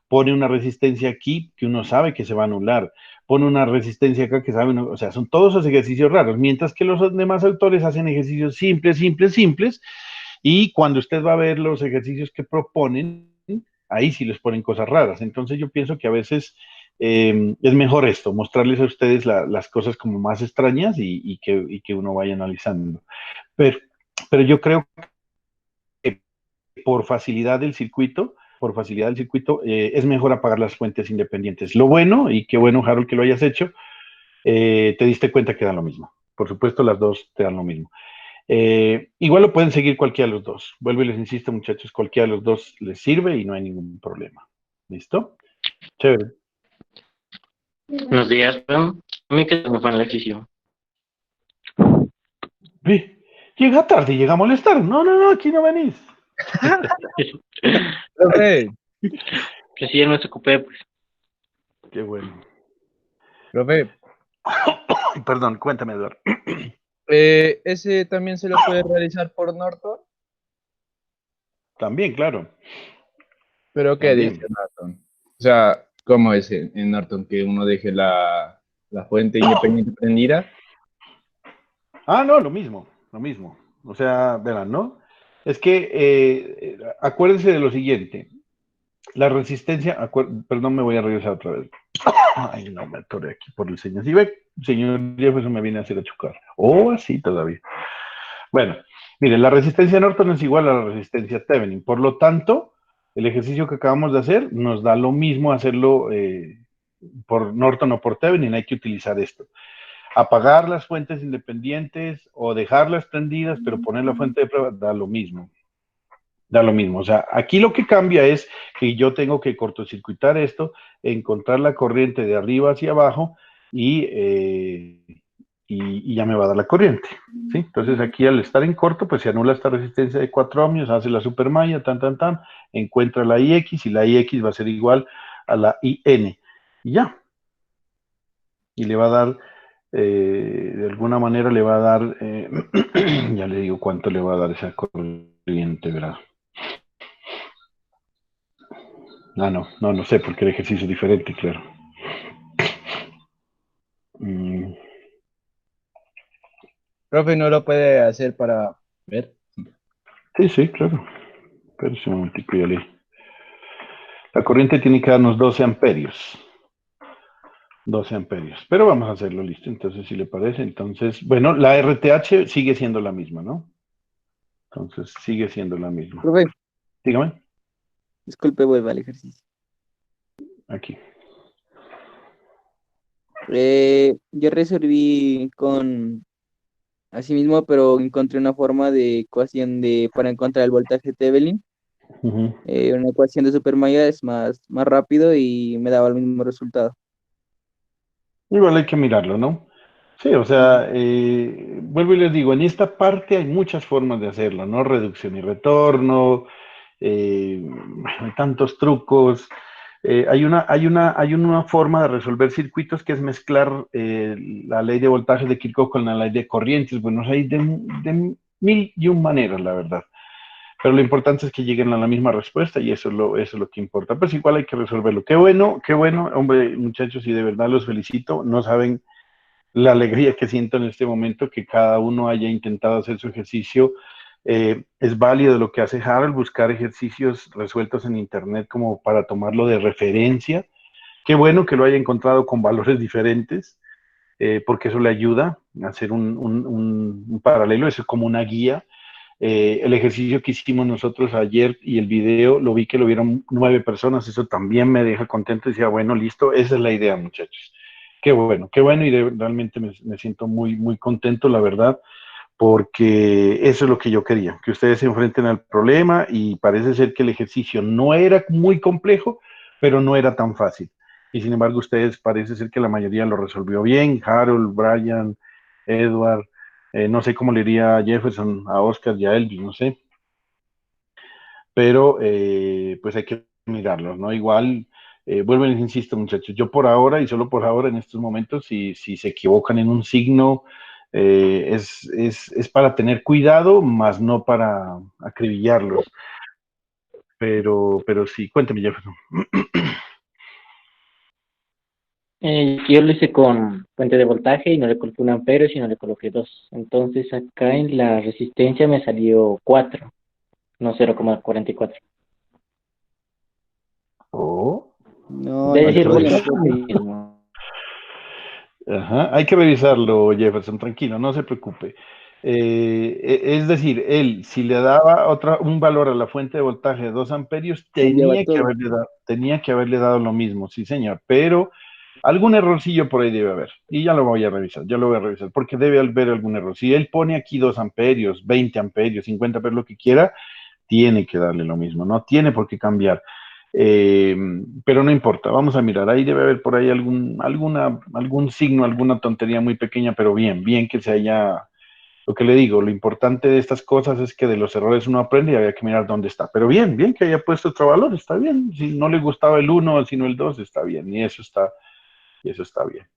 A: pone una resistencia aquí que uno sabe que se va a anular, pone una resistencia acá que sabe, o sea, son todos esos ejercicios raros, mientras que los demás autores hacen ejercicios simples, simples, simples, y cuando usted va a ver los ejercicios que proponen, ahí sí les ponen cosas raras. Entonces yo pienso que a veces es mejor esto, mostrarles a ustedes las cosas como más extrañas y que uno vaya analizando. Pero yo creo que por facilidad del circuito, es mejor apagar las fuentes independientes. Lo bueno, y qué bueno, Harold, que lo hayas hecho, te diste cuenta que dan lo mismo. Por supuesto, las dos te dan lo mismo. Igual lo pueden seguir cualquiera de los dos. Vuelvo y les insisto, muchachos, cualquiera de los dos les sirve y no hay ningún problema. ¿Listo? Chévere.
E: Buenos días, a mí que me fue en el ejercicio.
A: Llega tarde y llega a molestar. No, aquí no venís.
F: Profe,
E: Recién me ocupé, pues.
A: Qué bueno.
F: profe,
A: Perdón, cuéntame, Eduardo.
F: ¿ese también se lo puede realizar por Norton?
A: También, claro.
F: ¿Pero qué
A: También.
F: dice Norton? O sea, ¿cómo es en Norton que uno deje la fuente independiente prendida?
A: No, lo mismo. O sea, verán, ¿no? Es que acuérdense de lo siguiente. La resistencia, perdón, me voy a regresar otra vez. Ay, no, me atoré aquí por el señor. Si ve, señor Jefferson me viene a hacer a chocar. Así todavía. Bueno, miren, la resistencia Norton es igual a la resistencia Thevenin. Por lo tanto, el ejercicio que acabamos de hacer nos da lo mismo hacerlo por Norton o por Thevenin. Hay que utilizar esto. Apagar las fuentes independientes o dejarlas prendidas, pero poner la fuente de prueba, da lo mismo. O sea, aquí lo que cambia es que yo tengo que cortocircuitar esto, encontrar la corriente de arriba hacia abajo y ya me va a dar la corriente, ¿sí? Entonces aquí al estar en corto, pues se anula esta resistencia de 4 ohmios, hace la supermalla, encuentra la IX y la IX va a ser igual a la IN. y ya. Y le va a dar, de alguna manera le va a dar, ya le digo cuánto le va a dar esa corriente, ¿verdad? Ah, no sé, porque el ejercicio es diferente, claro. Mm,
F: Profe, ¿no lo puede hacer para ver?
A: sí, claro. Pero un momentico, ya le... La corriente tiene que darnos 12 amperios. 12 amperios. Pero vamos a hacerlo listo. Entonces, si le parece, entonces, bueno, la RTH sigue siendo la misma, ¿no? Entonces, sigue siendo la misma.
C: Profe,
A: Dígame,
C: disculpe, vuelva al ejercicio.
A: aquí.
C: Yo resolví con así mismo, pero encontré una forma de ecuación para encontrar el voltaje de Thevenin.
A: Ujú.
C: Una ecuación de supermaya es más rápido y me daba el mismo resultado.
A: Igual hay que mirarlo, ¿no? Sí, o
C: Ujú.
A: sea, vuelvo y les digo, en esta parte hay muchas formas de hacerlo, ¿no? Reducción y retorno, hay tantos trucos. Hay una forma de resolver circuitos que es mezclar la ley de voltaje de Kirchhoff con la ley de corrientes. Bueno, hay de mil y un maneras, la verdad. Pero lo importante es que lleguen a la misma respuesta y eso es lo que importa. Pues igual hay que resolverlo. Qué bueno, hombre, muchachos, y de verdad los felicito. No saben la alegría que siento en este momento que cada uno haya intentado hacer su ejercicio. Es válido lo que hace Harold, buscar ejercicios resueltos en Internet como para tomarlo de referencia. Qué bueno que lo haya encontrado con valores diferentes, porque eso le ayuda a hacer un paralelo, eso es como una guía. El ejercicio que hicimos nosotros ayer y el video, lo vi que lo vieron 9 personas, eso también me deja contento y decía, bueno, listo, esa es la idea, muchachos. Qué bueno y realmente me siento muy contento, la verdad, porque eso es lo que yo quería, que ustedes se enfrenten al problema y parece ser que el ejercicio no era muy complejo, pero no era tan fácil. Y sin embargo, ustedes parece ser que la mayoría lo resolvió bien, Harold, Brian, Edward, no sé cómo le iría a Jefferson, a Oscar y a Elvis, no sé, pero pues hay que mirarlos, ¿no? Igual, vuelvo y les insisto, muchachos, yo por ahora y solo por ahora en estos momentos, si se equivocan en un signo, es para tener cuidado, más no para acribillarlos. Pero sí, cuénteme, Jefferson.
E: Yo lo hice con fuente de voltaje y no le coloqué un ampero, sino le coloqué dos. Entonces acá en la resistencia me salió 4, no 0,44.
A: Oh,
C: No,
E: Debe
C: en
E: decir
C: teoría no
E: voltaje
C: puedo creer.
E: mismo.
A: ajá, hay que revisarlo, Jefferson, tranquilo, no se preocupe. Es decir, él, si le daba un valor a la fuente de voltaje de 2 amperios,
C: Cambiaba
A: tenía que
C: todo.
A: haberle dado lo mismo, sí, señor, pero algún errorcillo por ahí debe haber. Y ya lo voy a revisar, ya lo voy a revisar, porque debe haber algún error. Si él pone aquí 2 amperios, 20 amperios, 50 amperios, lo que quiera, tiene que darle lo mismo, no tiene por qué cambiar. Eh, pero no importa, vamos a mirar, ahí debe haber por ahí algún signo, alguna tontería muy pequeña, pero bien que se haya, lo que le digo, lo importante de estas cosas es que de los errores uno aprende y había que mirar dónde está. Pero bien que haya puesto otro valor, está bien. Si no le gustaba el uno sino el 2 está bien, y eso está bien.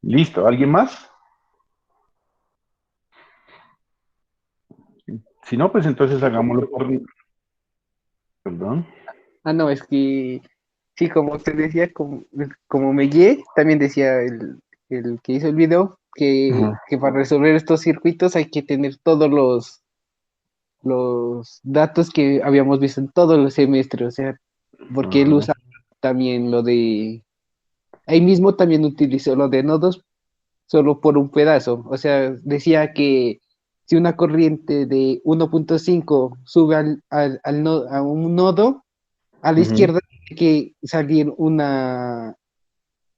A: Listo, ¿alguien más? Si no, pues entonces hagámoslo por... Perdón.
B: Ah, no, es que sí, como usted decía, como me guié, también decía el que hizo el video
A: Ujú,
B: que para resolver estos circuitos hay que tener todos los datos que habíamos visto en todos los semestres, o sea, porque él
A: ajá,
B: usa también lo de, ahí mismo también utilizó lo de nodos solo por un pedazo, o sea, decía que si una corriente de 1,5 sube a un nodo, a la
A: ujú,
B: izquierda tiene que salir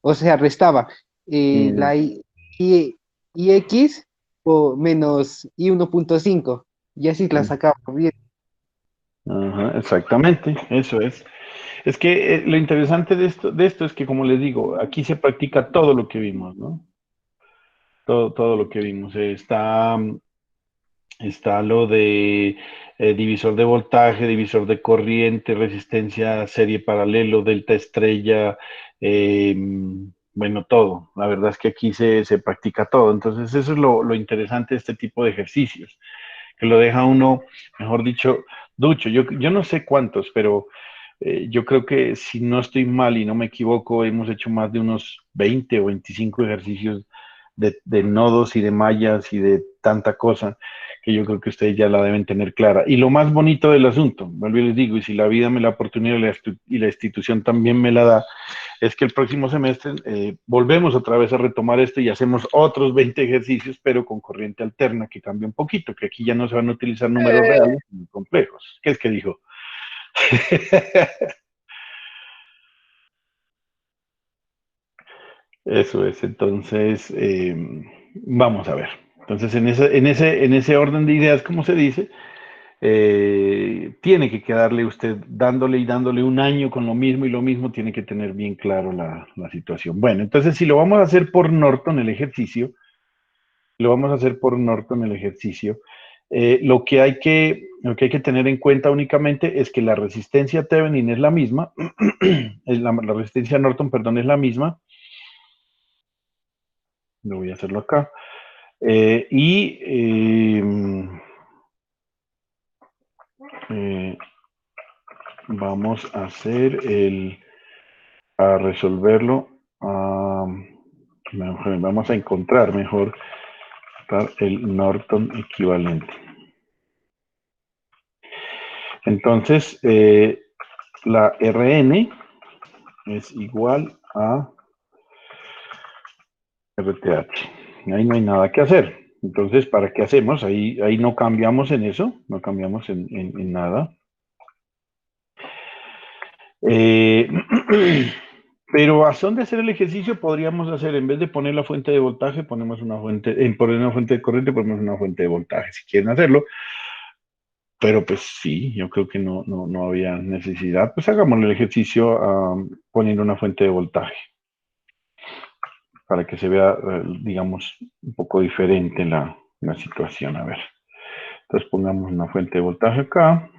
B: o sea, restaba
A: mm,
B: la IX o menos I1,5 y así la
A: mm,
B: sacaba bien.
A: ajá, exactamente, eso es. Es que lo interesante de esto es que, como les digo, aquí se practica todo lo que vimos, ¿no? Todo lo que vimos. Está lo de divisor de voltaje, divisor de corriente, resistencia serie paralelo, delta estrella, eh, bueno, todo. La verdad es que aquí se practica todo. Entonces, eso es lo interesante de este tipo de ejercicios, que lo deja uno, mejor dicho, ducho. Yo no sé cuántos, pero yo creo que si no estoy mal y no me equivoco, hemos hecho más de unos 20 o 25 ejercicios de nodos y de mallas y de tanta cosa que yo creo que ustedes ya la deben tener clara. Y lo más bonito del asunto, vuelvo y les digo, y si la vida me da la oportunidad y la institución también me la da, es que el próximo semestre volvemos otra vez a retomar esto y hacemos otros 20 ejercicios, pero con corriente alterna, que cambia un poquito, que aquí ya no se van a utilizar números reales muy complejos. ¿Qué es que dijo? Eso es, entonces, vamos a ver. Entonces, en ese orden de ideas, como se dice, tiene que quedarle usted dándole y dándole un año con lo mismo y lo mismo, tiene que tener bien claro la situación. Bueno, entonces, si lo vamos a hacer por Norton, el ejercicio, lo vamos a hacer por Norton, el ejercicio, lo que hay que tener en cuenta únicamente es que la resistencia Thevenin es la misma, la resistencia Norton, perdón, es la misma. Lo voy a hacerlo acá. Y vamos a a resolverlo, vamos a encontrar mejor el Norton equivalente. Entonces, la Rn es igual a RTH. Ahí no hay nada que hacer. Entonces, ¿para qué hacemos? Ahí no cambiamos en eso, no cambiamos en nada. Pero a son de hacer el ejercicio podríamos hacer, en vez de poner la fuente de voltaje, ponemos poner una fuente de corriente, ponemos una fuente de voltaje, si quieren hacerlo. Pero pues sí, yo creo que no había necesidad. Pues hagamos el ejercicio poniendo una fuente de voltaje para que se vea, digamos, un poco diferente la situación. A ver, entonces pongamos una fuente de voltaje acá.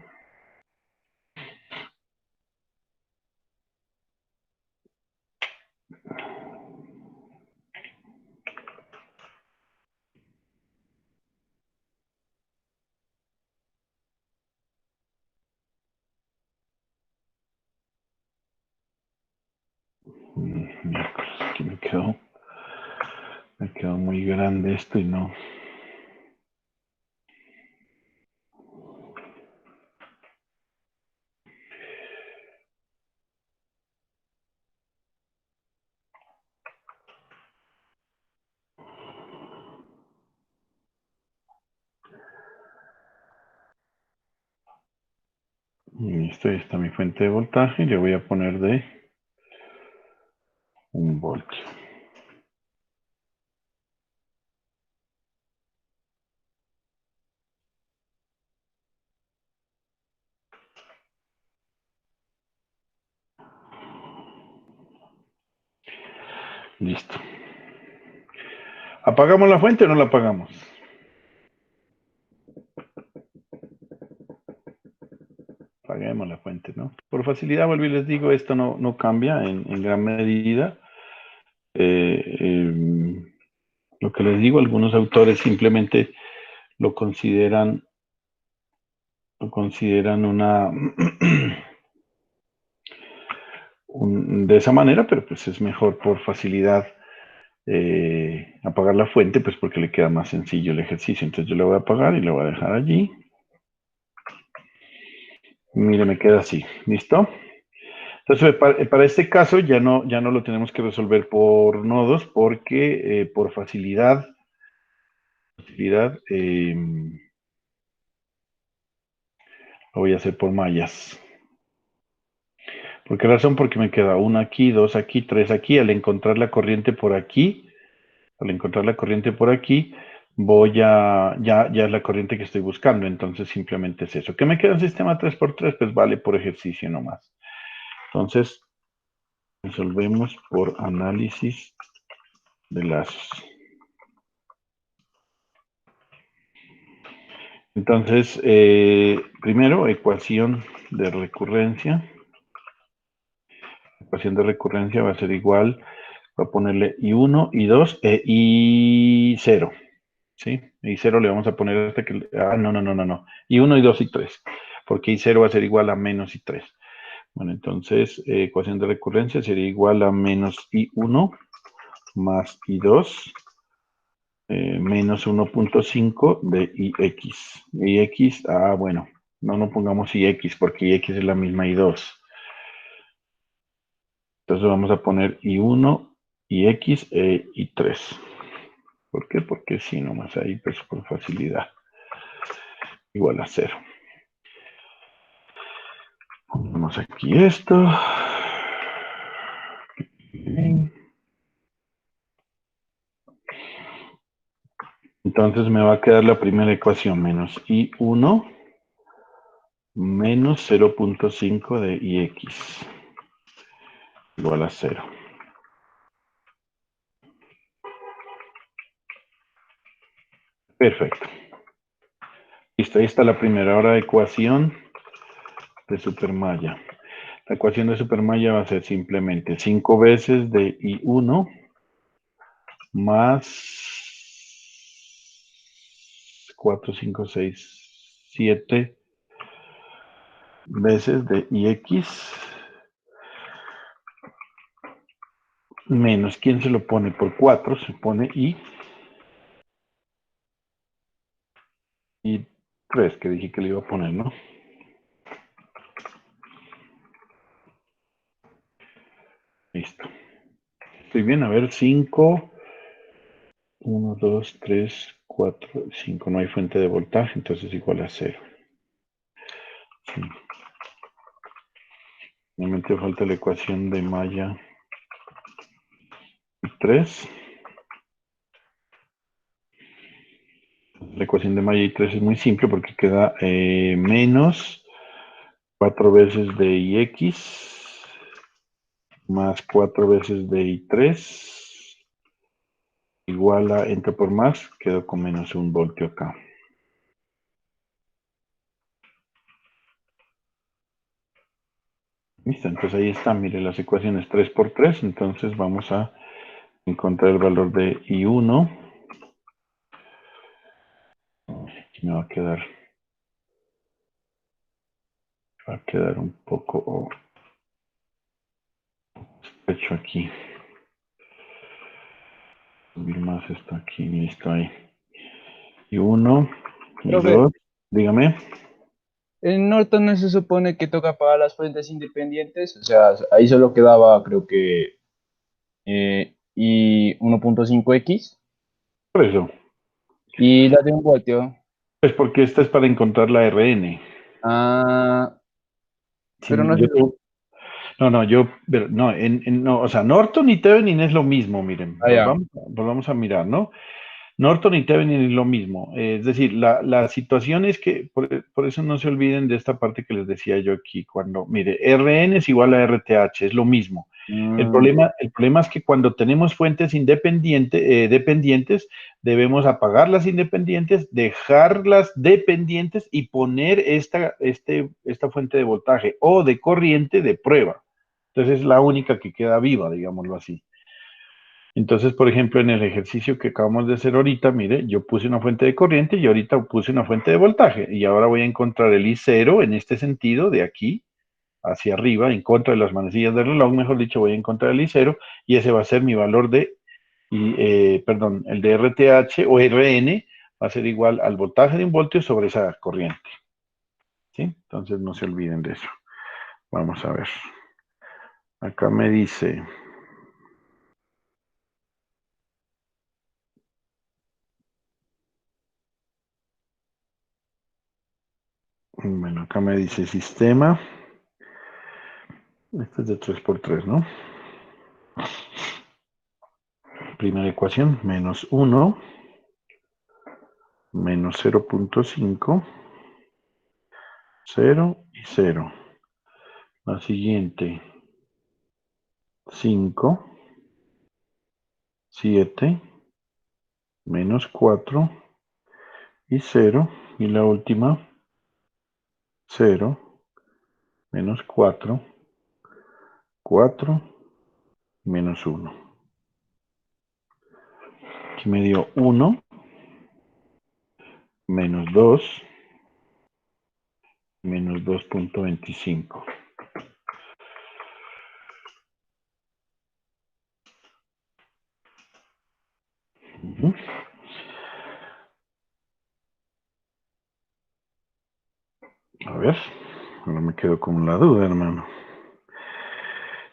A: Aquí me quedó muy grande esto y no. Listo, ahí está mi fuente de voltaje. Le voy a poner de 1 voltio. Listo. ¿Apagamos la fuente o no la apagamos? Apaguemos la fuente, ¿no? Por facilidad, vuelvo y les digo, esto no cambia en gran medida. Lo que les digo, algunos autores simplemente lo consideran una de esa manera, pero pues es mejor por facilidad apagar la fuente, pues porque le queda más sencillo el ejercicio. Entonces yo le voy a apagar y lo voy a dejar allí. Mire, me queda así. ¿Listo? Entonces, para este caso ya no lo tenemos que resolver por nodos porque por facilidad lo voy a hacer por mallas. ¿Por qué razón? Porque me queda una aquí, dos aquí, tres aquí. Al encontrar la corriente por aquí, ya es la corriente que estoy buscando. Entonces simplemente es eso. ¿Qué me queda en sistema 3x3? Pues vale por ejercicio nomás. Entonces, resolvemos por análisis de lazos. Entonces, primero, ecuación de recurrencia. Ecuación de recurrencia va a ser igual, voy a ponerle I1, I2 e I0. ¿Sí? I0 le vamos a poner hasta que... no. I1, I2 y 3. Porque I0 va a ser igual a menos I3. Bueno, entonces, ecuación de recurrencia sería igual a menos I1 más I2 menos 1.5 de IX. IX, bueno, no pongamos IX porque IX es la misma I2. Entonces vamos a poner I1, IX e I3. ¿Por qué? Porque sí, nomás ahí, pues por facilidad. Igual a 0. Ponemos aquí esto. Entonces me va a quedar la primera ecuación, menos I1 menos 0.5 de IX igual a 0. Perfecto. Listo, ahí está la primera. Ahora ecuación de supermalla. La ecuación de supermalla va a ser simplemente 5 veces de I1 más 4, 5, 6, 7 veces de IX menos, ¿quién se lo pone? Por 4 se pone y 3, que dije que le iba a poner, ¿no? Listo. Estoy bien, a ver, 5, 1, 2, 3, 4, 5. No hay fuente de voltaje, entonces igual a 0. Sí. Realmente falta la ecuación de malla 3. La ecuación de malla y 3 es muy simple porque queda menos 4 veces de IX más 4 veces de I3 igual a, entro por más, quedo con menos 1 voltio acá. Listo, entonces ahí está, mire las ecuaciones 3 por 3, entonces vamos a encontrar el valor de I1. Y me va a quedar un poco hecho aquí. Subir más esto aquí, listo ahí. I1,
F: Profe,
A: I2, dígame.
F: en Norton no se supone que toca apagar las fuentes independientes, o sea, ahí solo quedaba, creo que, y 1.5x
A: Por eso,
F: y la de 1 voltio.
A: pues porque esta es para encontrar la RN.
F: Ah,
A: Sí,
F: pero no sé.
A: no, o sea, Norton y Thevenin es lo mismo, miren,
F: Ah, ya.
A: volvamos a mirar, ¿no? Norton y Thevenin es lo mismo, es decir, la situación es que, por eso no se olviden de esta parte que les decía yo aquí, cuando, mire, RN es igual a RTH, es lo mismo.
F: Mm,
A: El problema es que cuando tenemos fuentes dependientes, debemos apagar las independientes, dejarlas dependientes y poner esta fuente de voltaje o de corriente de prueba. Entonces es la única que queda viva, digámoslo así. Entonces, por ejemplo, en el ejercicio que acabamos de hacer ahorita, mire, yo puse una fuente de corriente y ahorita puse una fuente de voltaje. Y ahora voy a encontrar el I0 en este sentido, de aquí hacia arriba, en contra de las manecillas del reloj, mejor dicho, voy a encontrar el I0 y ese va a ser mi valor el de RTH o RN va a ser igual al voltaje de un voltio sobre esa corriente. ¿Sí? Entonces no se olviden de eso. Vamos a ver. Acá me dice... Bueno, acá me dice sistema. Este es de 3 por 3, ¿no? Primera ecuación, menos 1, menos 0.5, 0 y 0. La siguiente, 5, 7, menos 4 y 0. Y la última, 0, menos 4, 4, menos 1. Aquí me dio 1, menos 2, menos 2.25. A ver, ahora me quedo con la duda, hermano.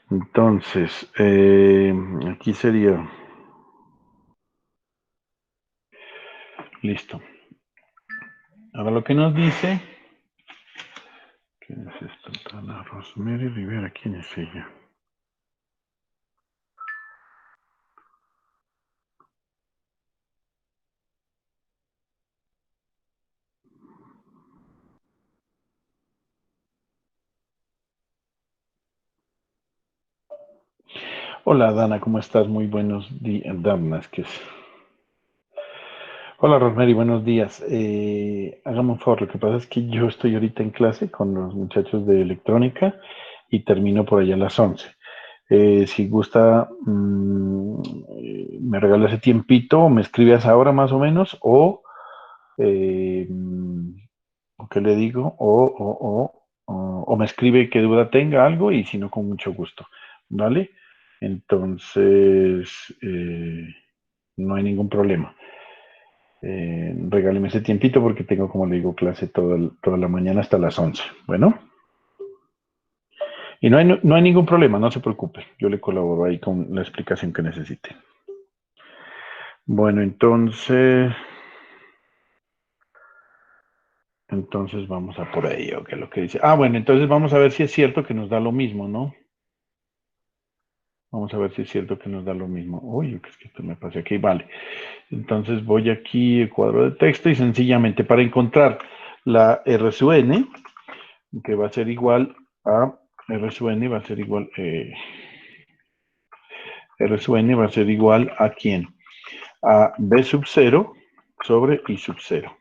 A: Entonces, aquí sería... Listo. Ahora lo que nos dice... ¿Quién es esto? Ana Rosemary Rivera, ¿quién es ella? Hola, Dana, ¿cómo estás? Muy buenos días. Dana, es que es... Hola, Rosemary, buenos días. Hágame un favor, lo que pasa es que yo estoy ahorita en clase con los muchachos de electrónica y termino por allá a las 11. Si gusta, me regala ese tiempito, o me escribes ahora más o menos, eh, ¿o qué le digo? O me escribe qué duda tenga algo y si no, con mucho gusto, ¿vale? Entonces, no hay ningún problema. Regáleme ese tiempito porque tengo, como le digo, clase toda la mañana hasta las 11. Bueno, y no hay ningún problema, no se preocupe. Yo le colaboro ahí con la explicación que necesite. Bueno, entonces vamos a por ahí, ¿o qué es lo que dice? Ah, bueno, entonces vamos a ver si es cierto que nos da lo mismo, ¿no? Vamos a ver si es cierto que nos da lo mismo. Uy, es que esto me pasé aquí, vale. Entonces voy aquí al cuadro de texto y sencillamente para encontrar la R sub n, que va a ser igual a R sub n, va a ser igual, R sub n va a ser igual a ¿quién? A B sub 0 sobre I sub 0.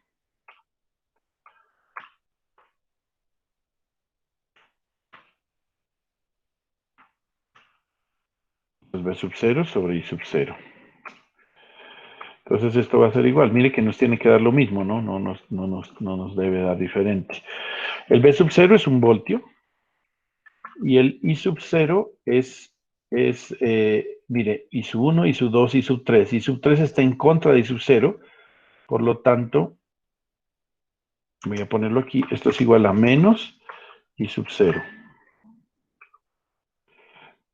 A: Pues B sub 0 sobre I sub 0. Entonces esto va a ser igual. Mire que nos tiene que dar lo mismo, ¿no? No nos debe dar diferente. El B sub 0 es un voltio y el I sub 0 mire, I sub 1, I sub 2, I sub 3. I sub 3 está en contra de I sub 0, por lo tanto, voy a ponerlo aquí, esto es igual a menos I sub 0.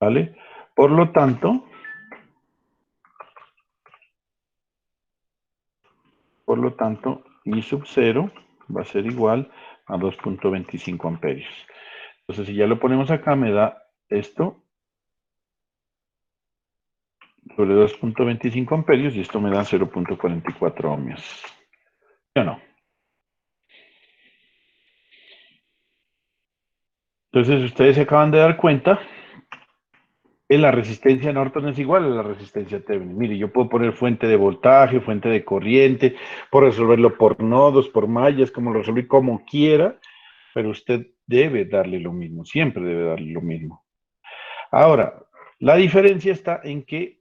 A: ¿Vale? Por lo tanto, I sub 0 va a ser igual a 2.25 amperios. Entonces, si ya lo ponemos acá, me da esto sobre 2.25 amperios y esto me da 0.44 ohmios. ¿Sí o no? Entonces, ustedes se acaban de dar cuenta que la resistencia Norton es igual a la resistencia Thevenin. Mire, yo puedo poner fuente de voltaje, fuente de corriente, puedo resolverlo por nodos, por mallas, como lo resolví, como quiera, pero usted debe darle lo mismo, siempre debe darle lo mismo. Ahora, la diferencia está en que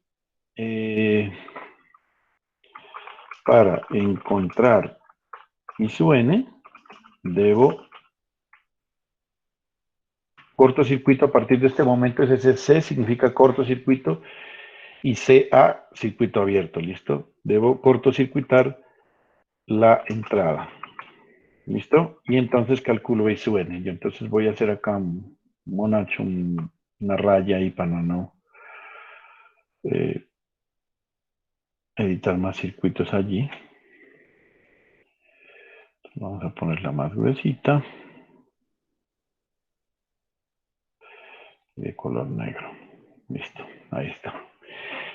A: para encontrar I sub n, debo cortocircuito a partir de este momento, ese C significa cortocircuito y CA, circuito abierto, ¿listo? Debo cortocircuitar la entrada, ¿listo? Y entonces calculo I sub n. Yo entonces voy a hacer acá monacho, una raya ahí para no editar más circuitos allí. Vamos a ponerla más gruesita. De color negro. Listo, ahí está.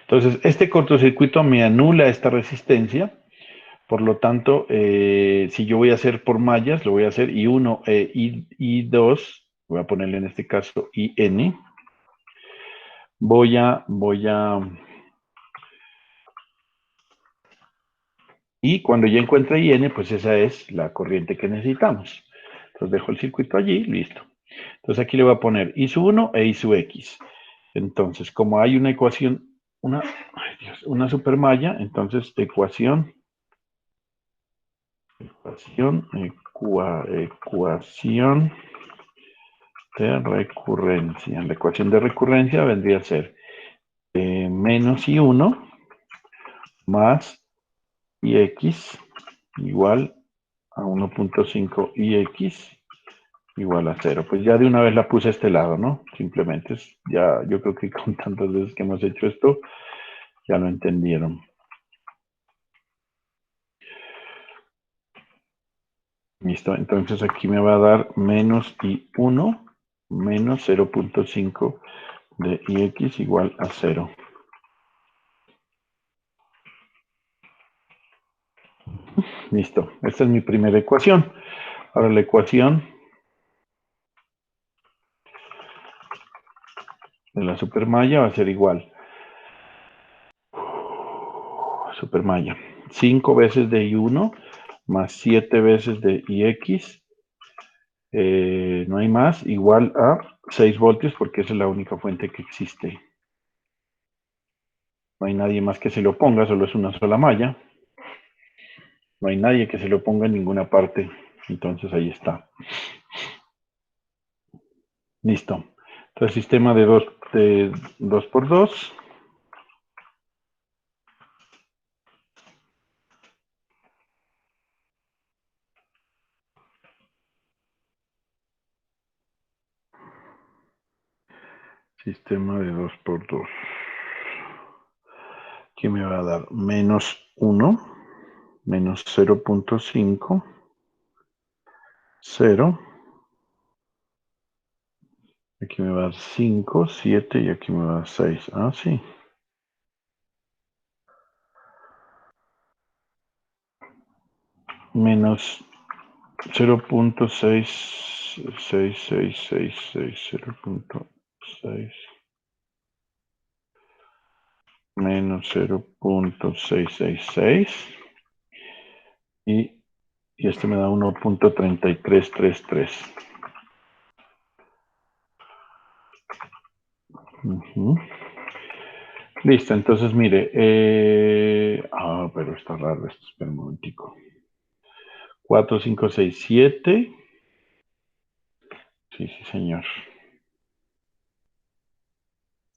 A: Entonces, este cortocircuito me anula esta resistencia. Por lo tanto, si yo voy a hacer por mallas, lo voy a hacer I1, I2, voy a ponerle en este caso IN. Voy a Y cuando ya encuentre IN, pues esa es la corriente que necesitamos. Entonces dejo el circuito allí, listo. Entonces aquí le voy a poner I sub 1 e I sub X. Entonces, como hay una ecuación, una supermalla, entonces ecuación de recurrencia. La ecuación de recurrencia vendría a ser menos I1 más IX igual a 1.5 IX igual a 0. Pues ya de una vez la puse a este lado, ¿no? Simplemente ya, yo creo que con tantas veces que hemos hecho esto, ya lo entendieron. Listo, entonces aquí me va a dar menos I1 menos 0.5 de IX igual a 0. Listo, esta es mi primera ecuación. Ahora la ecuación de la supermalla va a ser igual. Supermalla. 5 veces de I1 más 7 veces de IX. No hay más, igual a 6 voltios porque esa es la única fuente que existe. No hay nadie más que se lo ponga, solo es una sola malla. No hay nadie que se lo ponga en ninguna parte. Entonces ahí está. Listo. Entonces sistema de 2 por 2. Sistema de 2 por 2. Aquí me va a dar menos 1, menos 0.5, 0. Aquí me va a dar 5, 7 y aquí me va a dar 6. Ah, sí. Menos 0.6666, 0.6 menos 0.666 y este me da 1.3333. Listo, entonces mire, pero está raro esto, espera un momentico. 4, 5, 6, 7. Sí, señor.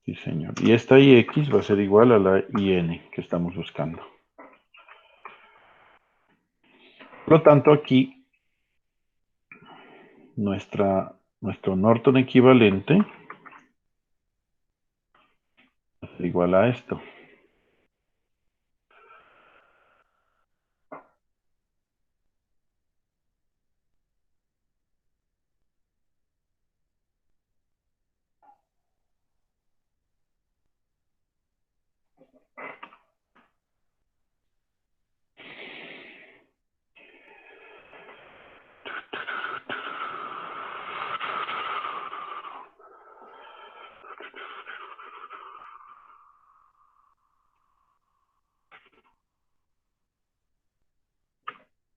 A: Sí, señor. Y esta IX va a ser igual a la IN que estamos buscando. Por lo tanto, aquí nuestro Norton equivalente va a ser igual a esto.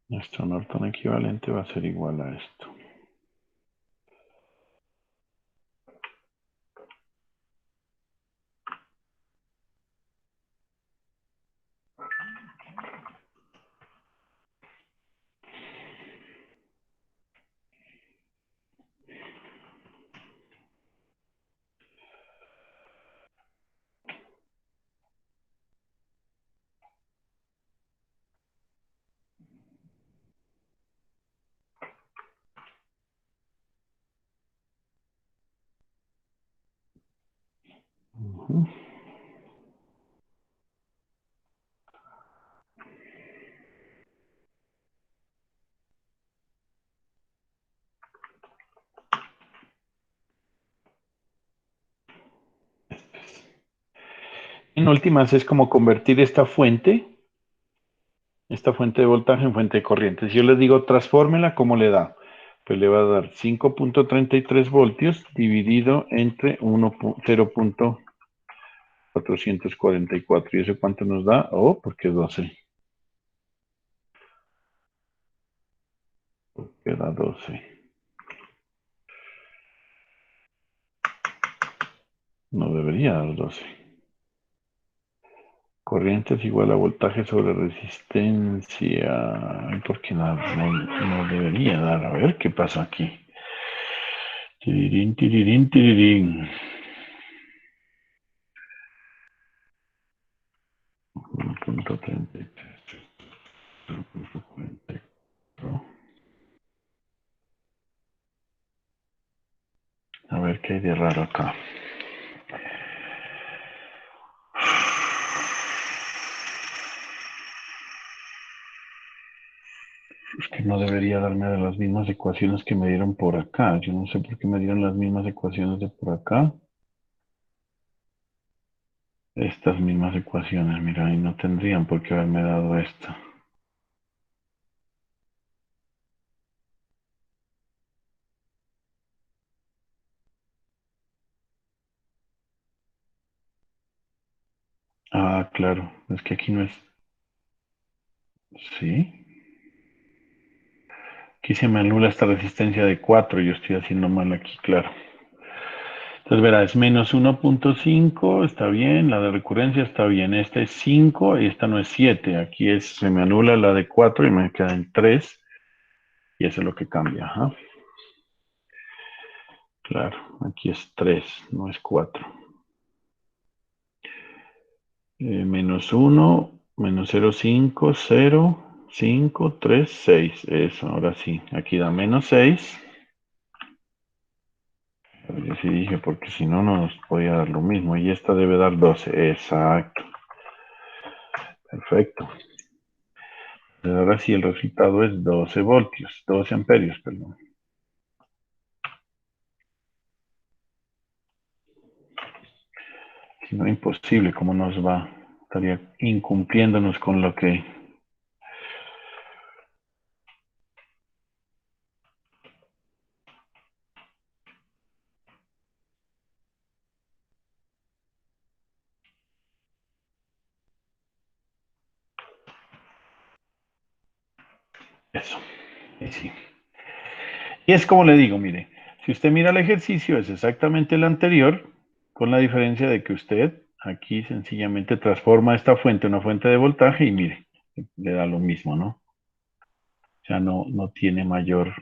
A: Nuestro Norton equivalente va a ser igual a esto. En últimas es como convertir esta fuente de voltaje en fuente de corriente. Si yo les digo transfórmela, ¿cómo le da? Pues le va a dar 5.33 voltios dividido entre 0.444. ¿Y eso cuánto nos da? Oh, porque es 12. 12. No debería dar 12. Corriente es igual a voltaje sobre resistencia. ¿Por qué no debería dar? A ver qué pasa aquí. Tirirín, tirirín, tirirín. 1.33. A ver qué hay de raro acá. Es que no debería darme de las mismas ecuaciones que me dieron por acá. Yo no sé por qué me dieron las mismas ecuaciones de por acá. Estas mismas ecuaciones, mira, y no tendrían por qué haberme dado esta. Ah, claro, es que aquí no es... Sí. Aquí se me anula esta resistencia de 4, yo estoy haciendo mal aquí, claro. Entonces, verá, es menos 1.5, está bien, la de recurrencia está bien, esta es 5 y esta no es 7. Aquí se me anula la de 4 y me queda en 3 y eso es lo que cambia. Ajá. Claro, aquí es 3, no es 4. Menos 1, menos 0,5, 0, 5, 3, 6. Eso, ahora sí, aquí da menos 6. Yo sí dije, porque si no, no nos podía dar lo mismo. Y esta debe dar 12. Exacto. Perfecto. Ahora sí, el resultado es 12 voltios, 12 amperios, perdón. Si no, imposible, ¿cómo nos va? Estaría incumpliéndonos con lo que... Eso. Y sí. Y es como le digo, mire, si usted mira el ejercicio, es exactamente el anterior, con la diferencia de que usted aquí sencillamente transforma esta fuente en una fuente de voltaje y mire, le da lo mismo, ¿no? O sea, no tiene mayor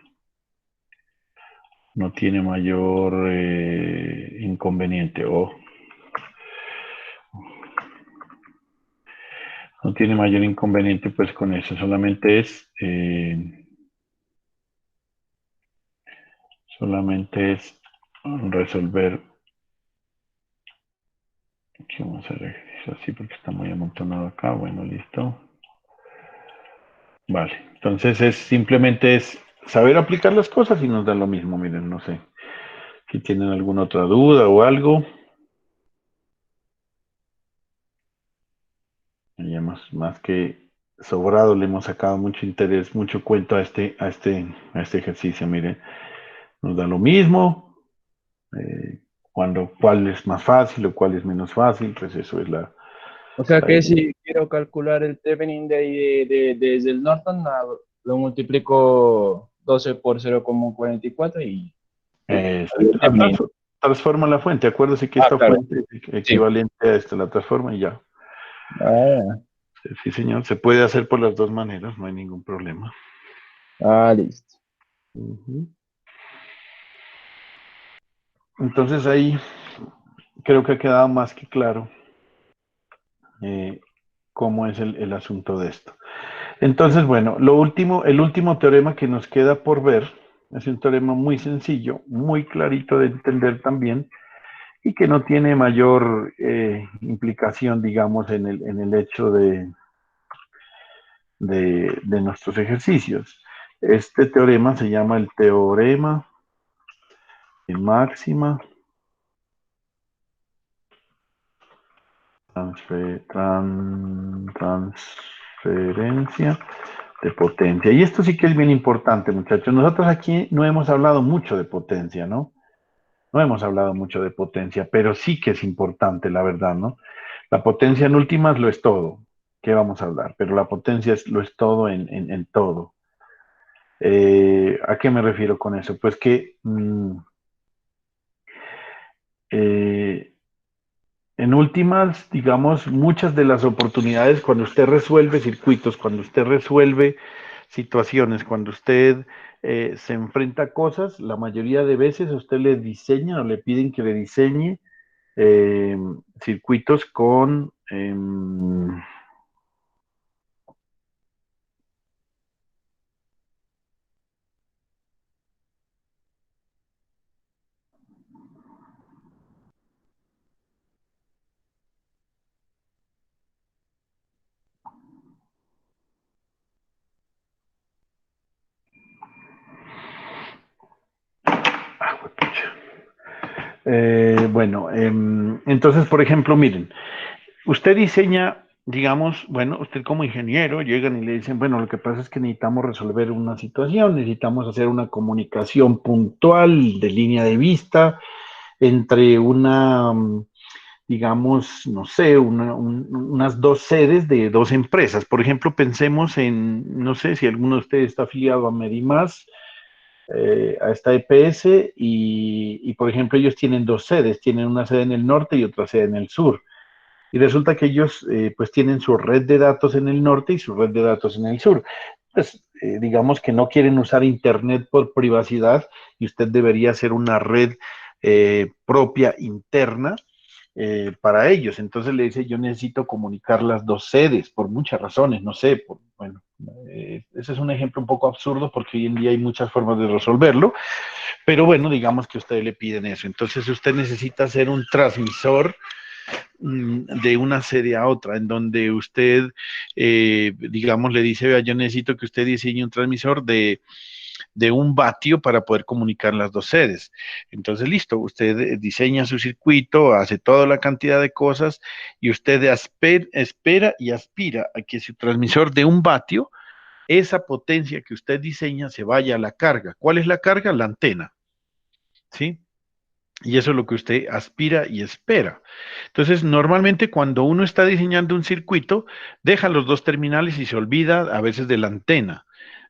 A: inconveniente o no tiene mayor inconveniente pues con eso, solamente es resolver. Aquí vamos a hacer ejercicio así porque está muy amontonado acá. Bueno, listo. Vale, entonces simplemente es saber aplicar las cosas y nos da lo mismo. Miren, no sé si tienen alguna otra duda o algo. Ya más que sobrado le hemos sacado mucho interés, mucho cuento a este ejercicio. Miren, nos da lo mismo. Cuál es más fácil o cuál es menos fácil, pues eso es
F: O sea
A: la
F: que
A: idea.
F: si quiero calcular el Thevenin desde el Norton, lo multiplico 12 por 0,44 y
A: Exacto.
F: Thevenin.
A: Transforma la fuente. Acuérdese que
F: Ah,
A: esta
F: claro.
A: fuente es
F: Sí.
A: equivalente a esta, la transforma y ya.
F: Ah,
A: Sí, señor. Se puede hacer por las dos maneras, no hay ningún problema.
F: listo.
A: Ujú. Entonces ahí creo que ha quedado más que claro cómo es el asunto de esto. Entonces, bueno, el último teorema que nos queda por ver es un teorema muy sencillo, muy clarito de entender también y que no tiene mayor implicación, digamos, en el hecho de nuestros ejercicios. Este teorema se llama el teorema de máxima transferencia de potencia. Y esto sí que es bien importante, muchachos. Nosotros aquí no hemos hablado mucho de potencia, ¿no? No hemos hablado mucho de potencia, pero sí que es importante, la verdad, ¿no? La potencia en últimas lo es todo. ¿Qué vamos a hablar? Pero la potencia lo es todo en todo. ¿A qué me refiero con eso? Pues que eh, en últimas, digamos, muchas de las oportunidades cuando usted resuelve circuitos, cuando usted resuelve situaciones, cuando usted se enfrenta a cosas, la mayoría de veces a usted le diseña o le piden que le diseñe eh, circuitos con... bueno, entonces, por ejemplo, miren, usted diseña, digamos, bueno, usted como ingeniero llegan y le dicen, bueno, lo que pasa es que necesitamos resolver una situación, necesitamos hacer una comunicación puntual de línea de vista entre una, digamos, no sé, unas dos sedes de dos empresas. Por ejemplo, pensemos en, no sé si alguno de ustedes está afiliado a Medimás, a esta EPS por ejemplo, ellos tienen dos sedes, tienen una sede en el norte y otra sede en el sur. Y resulta que ellos pues tienen su red de datos en el norte y su red de datos en el sur. Pues digamos que no quieren usar Internet por privacidad y usted debería hacer una red propia interna para ellos. Entonces le dice, yo necesito comunicar las dos sedes por muchas razones, no sé, bueno, ese es un ejemplo un poco absurdo porque hoy en día hay muchas formas de resolverlo, pero bueno, digamos que ustedes le piden eso. Entonces usted necesita hacer un transmisor de una sede a otra, en donde usted, digamos, le dice, vea, yo necesito que usted diseñe un transmisor de 1 vatio para poder comunicar las dos sedes. Entonces, listo, usted diseña su circuito, hace toda la cantidad de cosas y usted espera y aspira a que su transmisor de 1 vatio, esa potencia que usted diseña se vaya a la carga. ¿Cuál es la carga? La antena, ¿sí? Y eso es lo que usted aspira y espera. Entonces, normalmente cuando uno está diseñando un circuito, deja los dos terminales y se olvida a veces de la antena,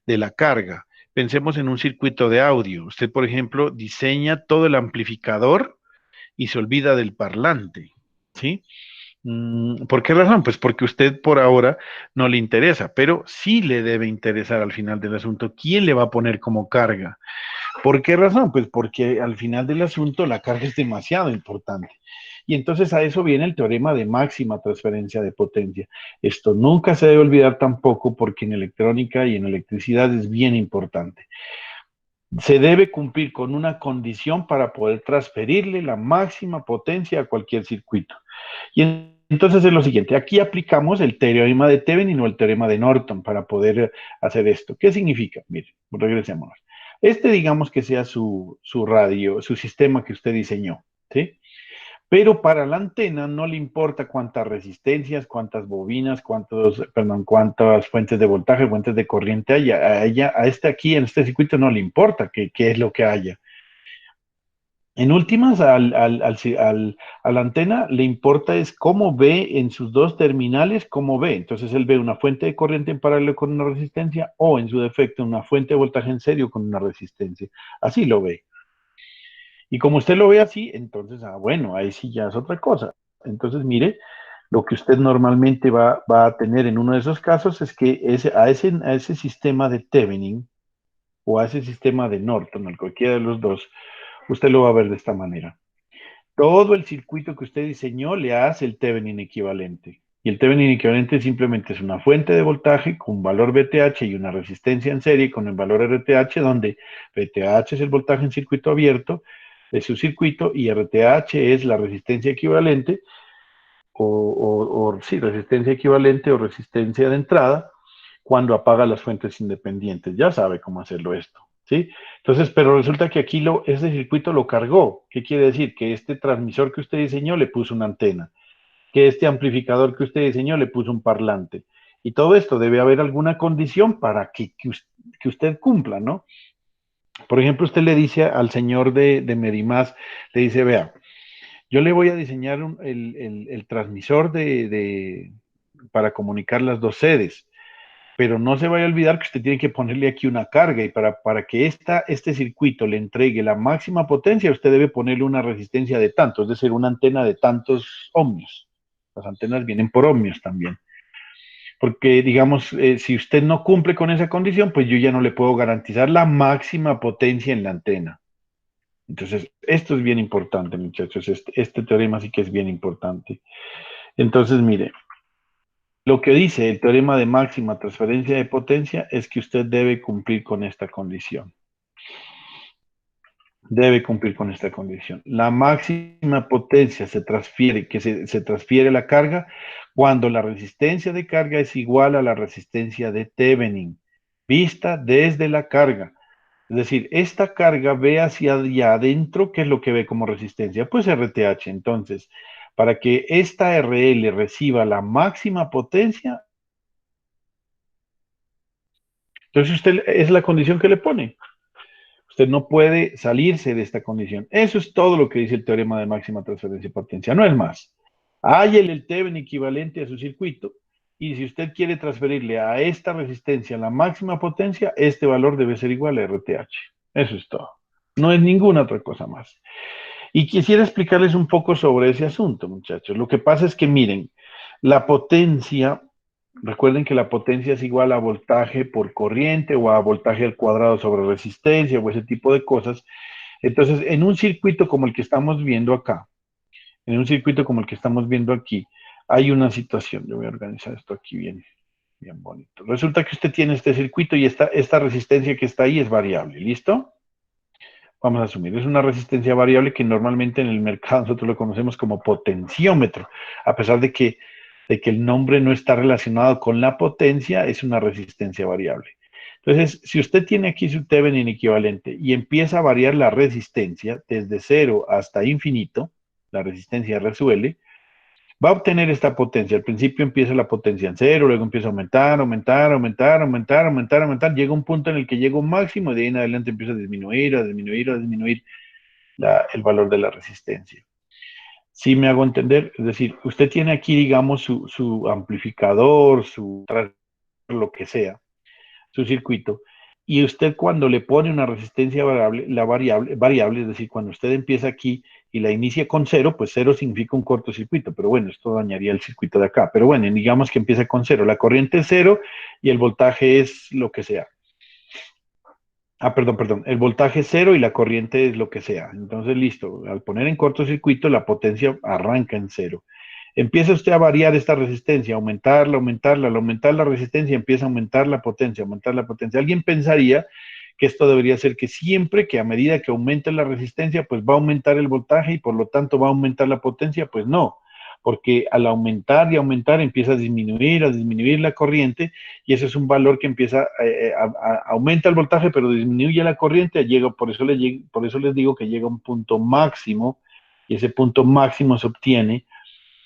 A: de la carga. Pensemos en un circuito de audio. Usted, por ejemplo, diseña todo el amplificador y se olvida del parlante, ¿sí? ¿Por qué razón? Pues porque usted por ahora no le interesa, pero sí le debe interesar al final del asunto quién le va a poner como carga. ¿Por qué razón? Pues porque al final del asunto la carga es demasiado importante. Y entonces a eso viene el teorema de máxima transferencia de potencia. Esto nunca se debe olvidar tampoco porque en electrónica y en electricidad es bien importante. Se debe cumplir con una condición para poder transferirle la máxima potencia a cualquier circuito. Y entonces es lo siguiente, aquí aplicamos el teorema de Thevenin o el teorema de Norton para poder hacer esto. ¿Qué significa? Mire, regresemos. Este digamos que sea su radio, su sistema que usted diseñó, ¿sí? Pero para la antena no le importa cuántas resistencias, cuántas bobinas, cuántas fuentes de voltaje, fuentes de corriente haya. A este aquí, en este circuito, no le importa qué es lo que haya. En últimas, a la antena le importa es cómo ve en sus dos terminales, cómo ve. Entonces él ve una fuente de corriente en paralelo con una resistencia o en su defecto una fuente de voltaje en serio con una resistencia. Así lo ve. Y como usted lo ve así, entonces, bueno, ahí sí ya es otra cosa. Entonces, mire, lo que usted normalmente va a tener en uno de esos casos es que a ese sistema de Thevenin o a ese sistema de Norton, a cualquiera de los dos, usted lo va a ver de esta manera. Todo el circuito que usted diseñó le hace el Thevenin equivalente. Y el Thevenin equivalente simplemente es una fuente de voltaje con valor VTH y una resistencia en serie con el valor RTH, donde VTH es el voltaje en circuito abierto de su circuito y RTH es la resistencia equivalente sí, resistencia equivalente o resistencia de entrada cuando apaga las fuentes independientes. Ya sabe cómo hacerlo esto, ¿sí? Entonces, pero resulta que aquí ese circuito lo cargó. ¿Qué quiere decir? Que este transmisor que usted diseñó le puso una antena, que este amplificador que usted diseñó le puso un parlante. Y todo esto debe haber alguna condición para que usted cumpla, ¿no? Por ejemplo, usted le dice al señor de Medimás, le dice, vea, yo le voy a diseñar el transmisor para comunicar las dos sedes. Pero no se vaya a olvidar que usted tiene que ponerle aquí una carga y para que este circuito le entregue la máxima potencia, usted debe ponerle una resistencia de tanto, es decir, una antena de tantos ohmios. Las antenas vienen por ohmios también. Porque, digamos, si usted no cumple con esa condición, pues yo ya no le puedo garantizar la máxima potencia en la antena. Entonces, esto es bien importante, muchachos. Este teorema sí que es bien importante. Entonces, mire, lo que dice el teorema de máxima transferencia de potencia es que usted debe cumplir con esta condición. Debe cumplir con esta condición. La máxima potencia se transfiere, se transfiere la carga cuando la resistencia de carga es igual a la resistencia de Thevenin, vista desde la carga. Es decir, esta carga ve hacia allá adentro, ¿qué es lo que ve como resistencia? Pues RTH. Entonces, para que esta RL reciba la máxima potencia, entonces usted es la condición que le pone. Usted no puede salirse de esta condición. Eso es todo lo que dice el teorema de máxima transferencia de potencia, no es más. Hay el Thevenin equivalente a su circuito, y si usted quiere transferirle a esta resistencia la máxima potencia, este valor debe ser igual a RTH. Eso es todo. No es ninguna otra cosa más. Y quisiera explicarles un poco sobre ese asunto, muchachos. Lo que pasa es que, miren, la potencia, recuerden que la potencia es igual a voltaje por corriente o a voltaje al cuadrado sobre resistencia o ese tipo de cosas. Entonces, en un circuito como el que estamos viendo acá, en un circuito como el que estamos viendo aquí, hay una situación. Yo voy a organizar esto aquí bien, bien bonito. Resulta que usted tiene este circuito y esta resistencia que está ahí es variable. ¿Listo? Vamos a asumir, es una resistencia variable que normalmente en el mercado nosotros lo conocemos como potenciómetro, a pesar de que el nombre no está relacionado con la potencia, es una resistencia variable. Entonces, si usted tiene aquí su Thevenin equivalente y empieza a variar la resistencia desde 0 hasta infinito, la resistencia R sub L, va a obtener esta potencia. Al principio empieza la potencia en 0, luego empieza a aumentar, aumentar, aumentar, aumentar, aumentar, aumentar. Llega un punto en el que llega un máximo y de ahí en adelante empieza a disminuir, a disminuir, a disminuir el valor de la resistencia. Si me hago entender, es decir, usted tiene aquí, digamos, su amplificador, lo que sea, su circuito, y usted cuando le pone una resistencia variable, variable, es decir, cuando usted empieza aquí y la inicia con 0, pues 0 significa un cortocircuito, pero bueno, esto dañaría el circuito de acá, pero bueno, digamos que empieza con 0, la corriente es 0 y el voltaje es lo que sea. Perdón, el voltaje es 0 y la corriente es lo que sea. Entonces, listo, al poner en cortocircuito, la potencia arranca en 0. Empieza usted a variar esta resistencia, aumentarla, aumentarla, al aumentar la resistencia empieza a aumentar la potencia, aumentar la potencia. Alguien pensaría que esto debería ser que siempre, que a medida que aumente la resistencia, pues va a aumentar el voltaje y por lo tanto va a aumentar la potencia. Pues no, porque al aumentar y aumentar empieza a disminuir la corriente y ese es un valor que empieza, aumenta el voltaje pero disminuye la corriente, por eso les digo que llega a un punto máximo y ese punto máximo se obtiene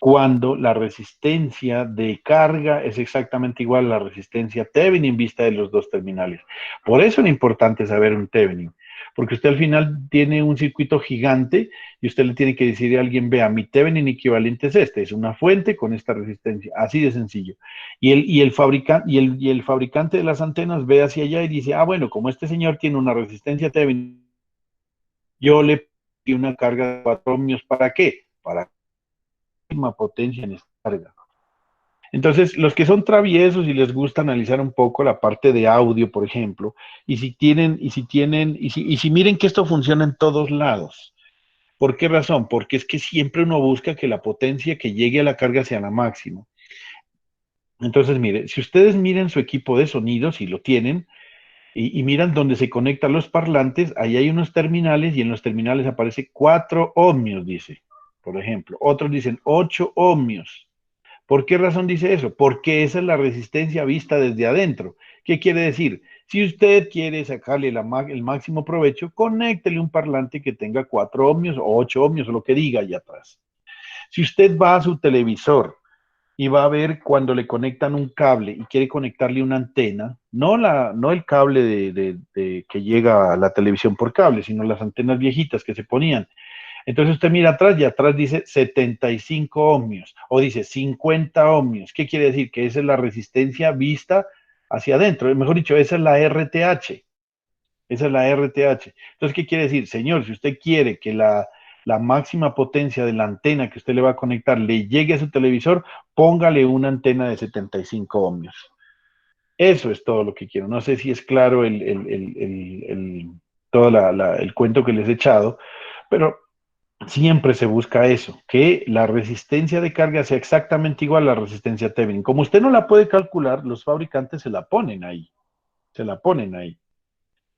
A: cuando la resistencia de carga es exactamente igual a la resistencia Thevenin vista de los dos terminales. Por eso es importante saber un Thevenin, porque usted al final tiene un circuito gigante y usted le tiene que decir a alguien, vea, mi Thevenin equivalente es este, es una fuente con esta resistencia, así de sencillo. Y el fabricante de las antenas ve hacia allá y dice, bueno, como este señor tiene una resistencia Thevenin, yo le doy una carga de 4 ohmios, ¿para qué? Para potencia en esta carga. Entonces, los que son traviesos y les gusta analizar un poco la parte de audio, por ejemplo, y si miren que esto funciona en todos lados. ¿Por qué razón? Porque es que siempre uno busca que la potencia que llegue a la carga sea la máxima. Entonces, mire, si ustedes miran su equipo de sonido, si lo tienen, y miran donde se conectan los parlantes, ahí hay unos terminales y en los terminales aparece 4 ohmios, dice, por ejemplo. Otros dicen 8 ohmios. ¿Por qué razón dice eso? Porque esa es la resistencia vista desde adentro. ¿Qué quiere decir? Si usted quiere sacarle el máximo provecho, conéctele un parlante que tenga 4 ohmios o 8 ohmios o lo que diga allá atrás. Si usted va a su televisor y va a ver cuando le conectan un cable y quiere conectarle una antena, no el cable que llega a la televisión por cable, sino las antenas viejitas que se ponían. Entonces usted mira atrás y atrás dice 75 ohmios o dice 50 ohmios. ¿Qué quiere decir? Que esa es la resistencia vista hacia adentro. Mejor dicho, esa es la RTH. Esa es la RTH. Entonces, ¿qué quiere decir? Señor, si usted quiere que la máxima potencia de la antena que usted le va a conectar le llegue a su televisor, póngale una antena de 75 ohmios. Eso es todo lo que quiero. No sé si es claro todo el cuento que les he echado, pero siempre se busca eso, que la resistencia de carga sea exactamente igual a la resistencia Thevenin. Como usted no la puede calcular, los fabricantes se la ponen ahí. Se la ponen ahí.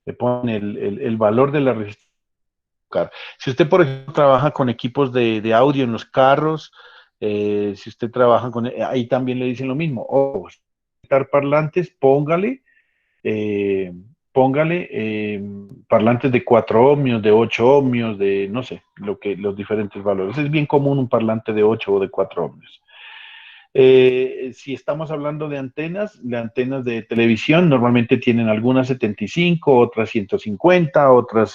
A: Le ponen el valor de la resistencia. Si usted, por ejemplo, trabaja con equipos de audio en los carros, si usted trabaja con, ahí también le dicen lo mismo. O parlantes, eh, póngale parlantes de 4 ohmios, de 8 ohmios, de no sé, los diferentes valores. Es bien común un parlante de 8 o de 4 ohmios. Si estamos hablando de antenas de televisión, normalmente tienen algunas 75, otras 150, otras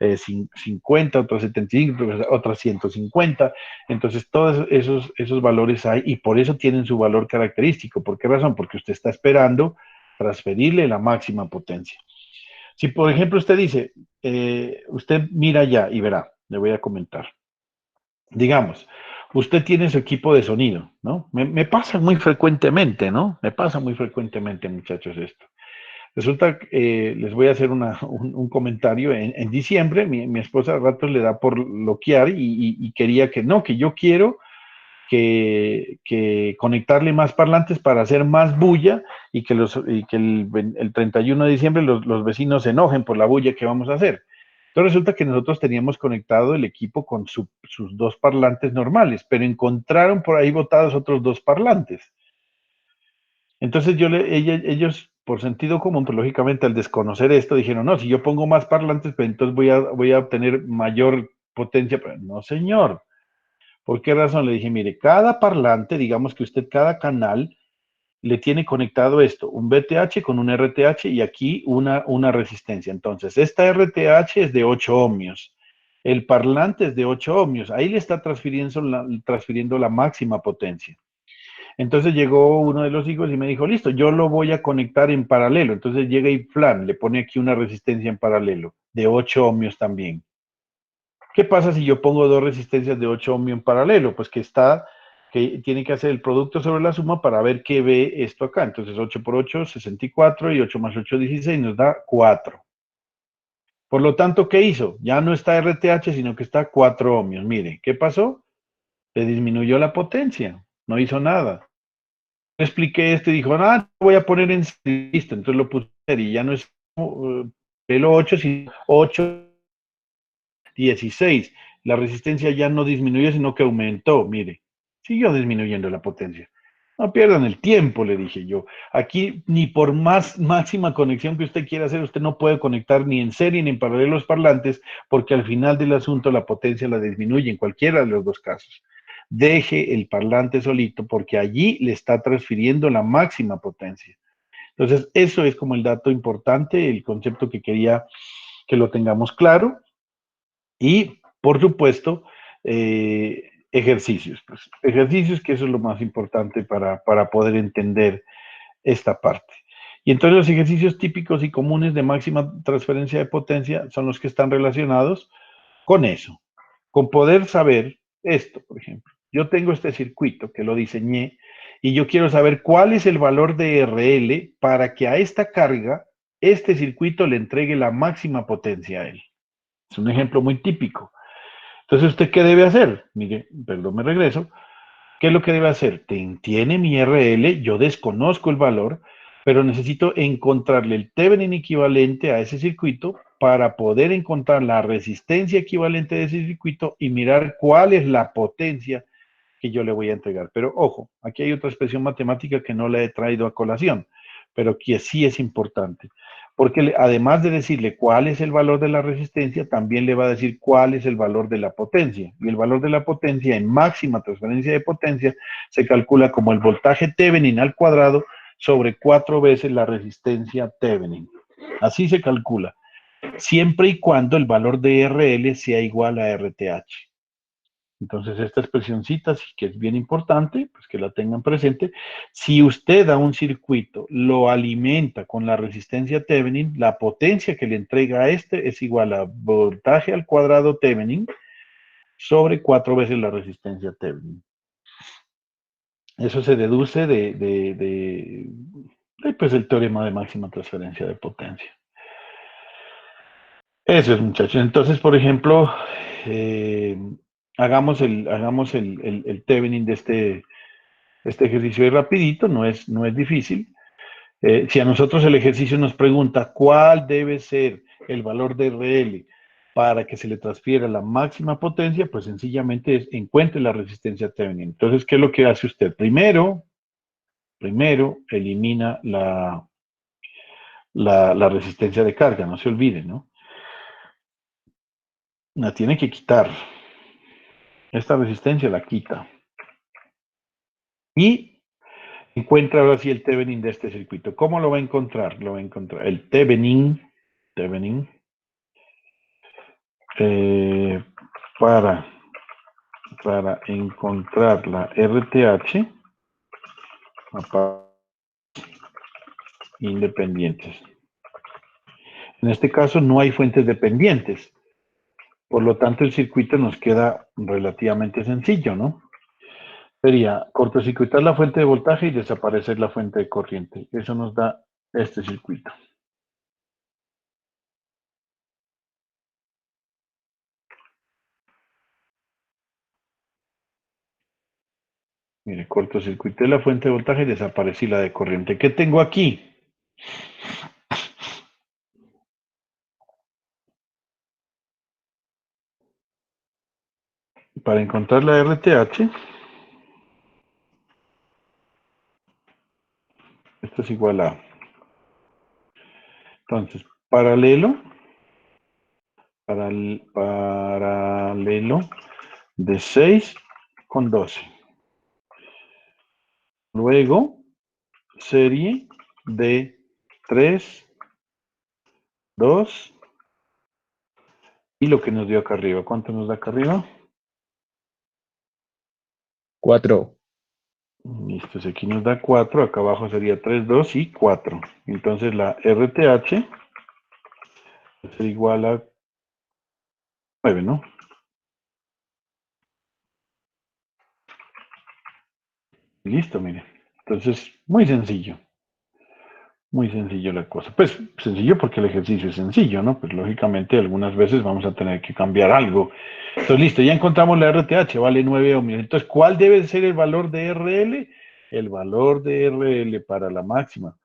A: 50, otras 75, otras 150. Entonces, todos esos valores hay y por eso tienen su valor característico. ¿Por qué razón? Porque usted está esperando transferirle la máxima potencia. Si, por ejemplo, usted dice, usted mira ya y verá, le voy a comentar. Digamos, usted tiene su equipo de sonido, ¿no? Me pasa muy frecuentemente, ¿no? Me pasa muy frecuentemente, muchachos, esto. Resulta que les voy a hacer un comentario. En diciembre, mi esposa a ratos le da por loquear y quería que no, que yo quiero que conectarle más parlantes para hacer más bulla y que el 31 de diciembre los vecinos se enojen por la bulla que vamos a hacer. Entonces resulta que nosotros teníamos conectado el equipo con sus dos parlantes normales, pero encontraron por ahí botados otros dos parlantes. Entonces ellos, por sentido común, pues lógicamente al desconocer esto, dijeron, no, si yo pongo más parlantes, pues entonces voy a obtener mayor potencia. Pero no, señor. ¿Por qué razón? Le dije, mire, cada parlante, digamos que usted cada canal le tiene conectado esto, un VTH con un RTH y aquí una resistencia. Entonces, esta RTH es de 8 ohmios. El parlante es de 8 ohmios. Ahí le está transfiriendo la máxima potencia. Entonces llegó uno de los hijos y me dijo, listo, yo lo voy a conectar en paralelo. Entonces llega y plan, le pone aquí una resistencia en paralelo, de 8 ohmios también. ¿Qué pasa si yo pongo dos resistencias de 8 ohmios en paralelo? Pues que tiene que hacer el producto sobre la suma para ver qué ve esto acá. Entonces 8 por 8, 64 y 8 más 8, 16, nos da 4. Por lo tanto, ¿qué hizo? Ya no está RTH, sino que está 4 ohmios. Mire, ¿qué pasó? Le disminuyó la potencia, no hizo nada. Expliqué esto y dijo, voy a poner en listo, entonces lo puse y ya no es el 8, sino 8, 16. La resistencia ya no disminuyó, sino que aumentó, mire, siguió disminuyendo la potencia. No pierdan el tiempo, le dije yo. Aquí, ni por más máxima conexión que usted quiera hacer, usted no puede conectar ni en serie ni en paralelo los parlantes, porque al final del asunto la potencia la disminuye en cualquiera de los dos casos. Deje el parlante solito, porque allí le está transfiriendo la máxima potencia. Entonces, eso es como el dato importante, el concepto que quería que lo tengamos claro. Y, por supuesto, ejercicios. Pues, ejercicios, que eso es lo más importante para poder entender esta parte. Y entonces los ejercicios típicos y comunes de máxima transferencia de potencia son los que están relacionados con eso, con poder saber esto, por ejemplo. Yo tengo este circuito que lo diseñé y yo quiero saber cuál es el valor de RL para que a esta carga, este circuito le entregue la máxima potencia a él. Es un ejemplo muy típico. Entonces, ¿usted qué debe hacer? Mire, perdón, me regreso. ¿Qué es lo que debe hacer? Tiene mi RL, yo desconozco el valor, pero necesito encontrarle el Thevenin equivalente a ese circuito para poder encontrar la resistencia equivalente de ese circuito y mirar cuál es la potencia que yo le voy a entregar. Pero ojo, aquí hay otra expresión matemática que no la he traído a colación, pero que sí es importante, porque además de decirle cuál es el valor de la resistencia, también le va a decir cuál es el valor de la potencia. Y el valor de la potencia en máxima transferencia de potencia se calcula como el voltaje Thevenin al cuadrado sobre 4 veces la resistencia Thevenin. Así se calcula, siempre y cuando el valor de RL sea igual a RTH. Entonces, esta expresioncita sí que es bien importante, pues que la tengan presente. Si usted a un circuito lo alimenta con la resistencia Thevenin, la potencia que le entrega a este es igual a voltaje al cuadrado Thevenin sobre 4 veces la resistencia Thevenin. Eso se deduce pues, el teorema de máxima transferencia de potencia. Eso es, muchachos. Entonces, por ejemplo, hagamos el Thevenin de este ejercicio ahí rapidito, no es difícil. Si a nosotros el ejercicio nos pregunta cuál debe ser el valor de RL para que se le transfiera la máxima potencia, pues sencillamente encuentre la resistencia Thevenin. Entonces, ¿qué es lo que hace usted? Primero elimina la resistencia de carga, no se olvide, ¿no? La tiene que quitar. Esta resistencia la quita. Y encuentra ahora sí el Thevenin de este circuito. ¿Cómo lo va a encontrar? Lo va a encontrar el Thevenin para encontrar la RTH independientes. En este caso no hay fuentes dependientes. Por lo tanto, el circuito nos queda relativamente sencillo, ¿no? Sería cortocircuitar la fuente de voltaje y desaparecer la fuente de corriente. Eso nos da este circuito. Mire, cortocircuité la fuente de voltaje y desaparecí la de corriente. ¿Qué tengo aquí? Para encontrar la RTH, esto es igual a... Entonces, paralelo de 6 con 12. Luego, serie de 3, 2 y lo que nos dio acá arriba. ¿Cuánto nos da acá arriba?
F: 4.
A: Listo, si aquí nos da 4, acá abajo sería 3, 2 y 4. Entonces la RTH es igual a 9, ¿no? Listo, mire. Entonces, muy sencillo. Muy sencillo la cosa. Pues sencillo porque el ejercicio es sencillo, ¿no? Pues lógicamente algunas veces vamos a tener que cambiar algo. Entonces, listo, ya encontramos la RTH, vale 9 ohmios. Entonces, ¿cuál debe ser el valor de RL? El valor de RL para la máxima.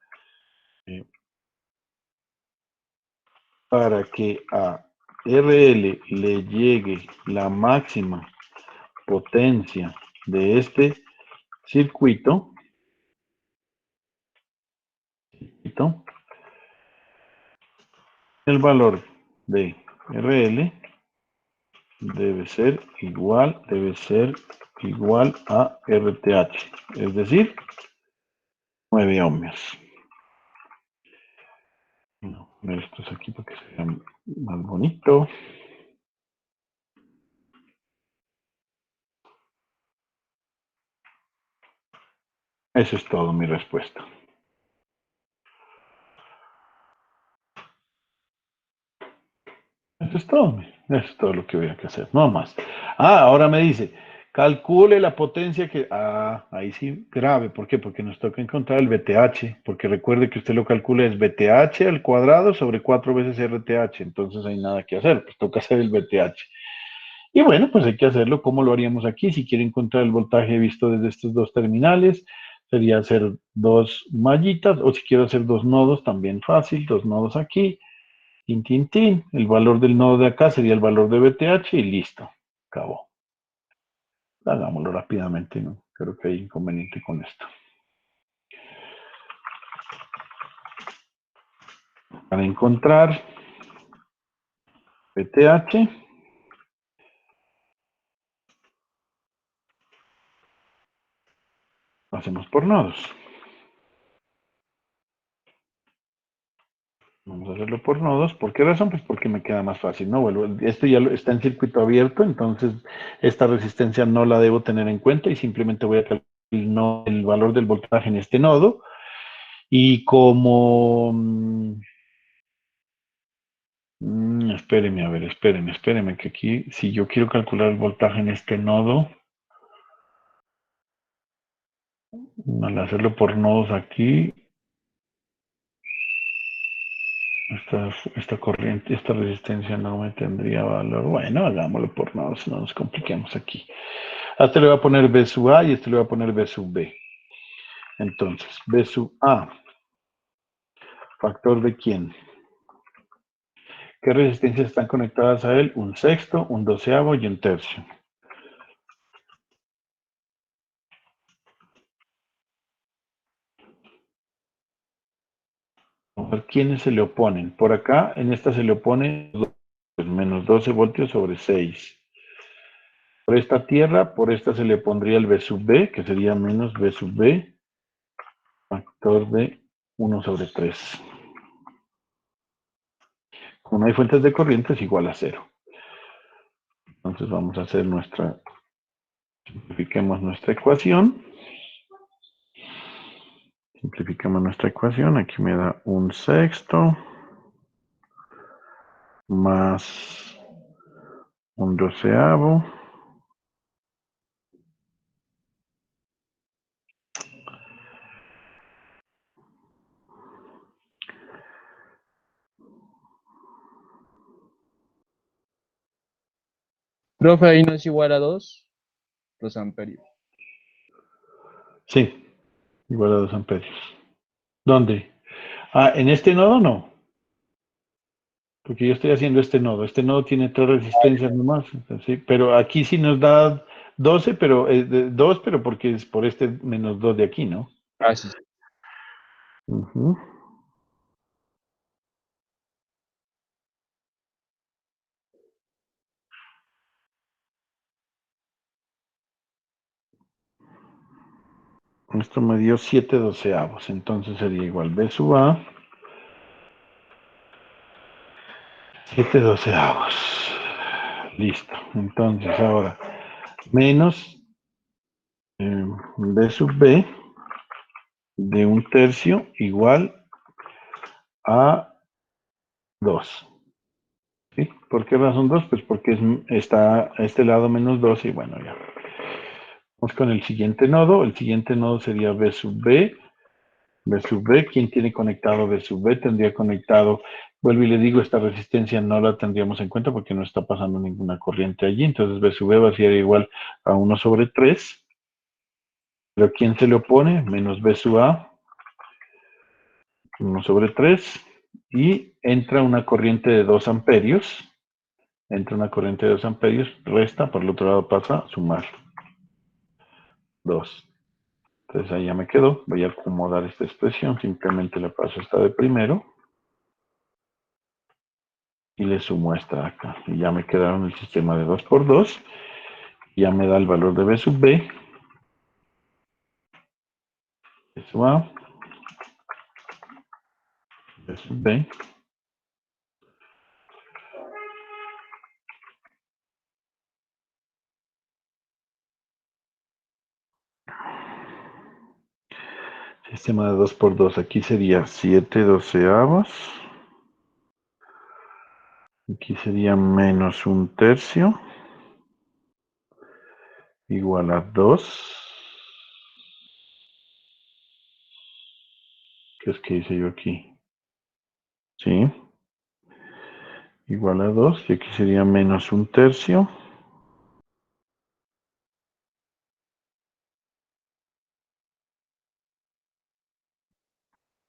A: Para que a RL le llegue la máxima potencia de este circuito, el valor de RL debe ser igual a RTH, es decir, 9 ohmios. No, esto es aquí para que se vea más bonito. Eso es todo mi respuesta. Eso es todo lo que voy a hacer, no más. Ahora me dice, calcule la potencia que... ahí sí, grave, ¿por qué? Porque nos toca encontrar el VTH, porque recuerde que usted lo calcula es VTH al cuadrado sobre 4 veces RTH, entonces hay nada que hacer, pues toca hacer el VTH. Y bueno, pues hay que hacerlo, ¿cómo lo haríamos aquí? Si quiere encontrar el voltaje visto desde estos dos terminales, sería hacer 2 mallitas, o si quiero hacer 2 nodos, también fácil, 2 nodos aquí, tin, tin, tin. El valor del nodo de acá sería el valor de VTH y listo. Acabó. Hagámoslo rápidamente, ¿no? Creo que hay inconveniente con esto. Para encontrar VTH, lo hacemos por nodos. Vamos a hacerlo por nodos. ¿Por qué razón? Pues porque me queda más fácil, ¿no? Esto ya está en circuito abierto, entonces esta resistencia no la debo tener en cuenta y simplemente voy a calcular el valor del voltaje en este nodo. Y como... espéreme, a ver, espéreme, que aquí, si yo quiero calcular el voltaje en este nodo, al hacerlo por nodos aquí, esta corriente, esta resistencia no me tendría valor. Bueno, hagámoslo por nodos, no nos compliquemos aquí. A este le voy a poner B sub A y este le voy a poner B sub B. Entonces, B sub A, ¿factor de quién? ¿Qué resistencias están conectadas a él? Un sexto, un doceavo y un tercio. Vamos a ver quiénes se le oponen. Por acá, en esta se le opone menos 12 voltios sobre 6. Por esta tierra, por esta se le pondría el B sub B, que sería menos B sub B, factor de 1 sobre 3. Como no hay fuentes de corriente, es igual a 0. Entonces vamos a hacer simplifiquemos nuestra ecuación. Simplificamos nuestra ecuación. Aquí me da un sexto más un doceavo.
F: Profe, ahí no es igual a 2 los amperios.
A: Sí, igual a 2 amperios. ¿Dónde? Ah, en este nodo no. Porque yo estoy haciendo este nodo. Este nodo tiene 3 resistencias nomás. ¿Sí? Pero aquí sí nos da 12, pero 2, pero porque es por este menos 2 de aquí, ¿no?
F: Ah, sí.
A: Ujú. Esto me dio 7 doceavos. Entonces sería igual B sub A. 7 doceavos. Listo. Entonces ahora, menos B sub B de un tercio igual a 2. ¿Sí? ¿Por qué razón 2? Pues porque está a este lado menos 2 y bueno, ya. Vamos con el siguiente nodo. El siguiente nodo sería B sub B. B sub B. ¿Quién tiene conectado B sub B? Tendría conectado, vuelvo y le digo, esta resistencia no la tendríamos en cuenta porque no está pasando ninguna corriente allí. Entonces B sub B va a ser igual a 1 sobre 3. Pero ¿quién se le opone? Menos B sub A. 1 sobre 3. Y entra una corriente de 2 amperios. Entra una corriente de 2 amperios, resta, por el otro lado pasa, sumar. 2. Entonces ahí ya me quedó. Voy a acomodar esta expresión. Simplemente le paso esta de primero. Y le sumo esta acá. Y ya me quedaron el sistema de 2 por 2. Ya me da el valor de B sub B. B sub A. B sub B. Sistema de 2 por 2. Aquí sería 7 doceavos. Aquí sería menos un tercio. Igual a 2. ¿Qué es que hice yo aquí? ¿Sí? Igual a 2. Y aquí sería menos un tercio.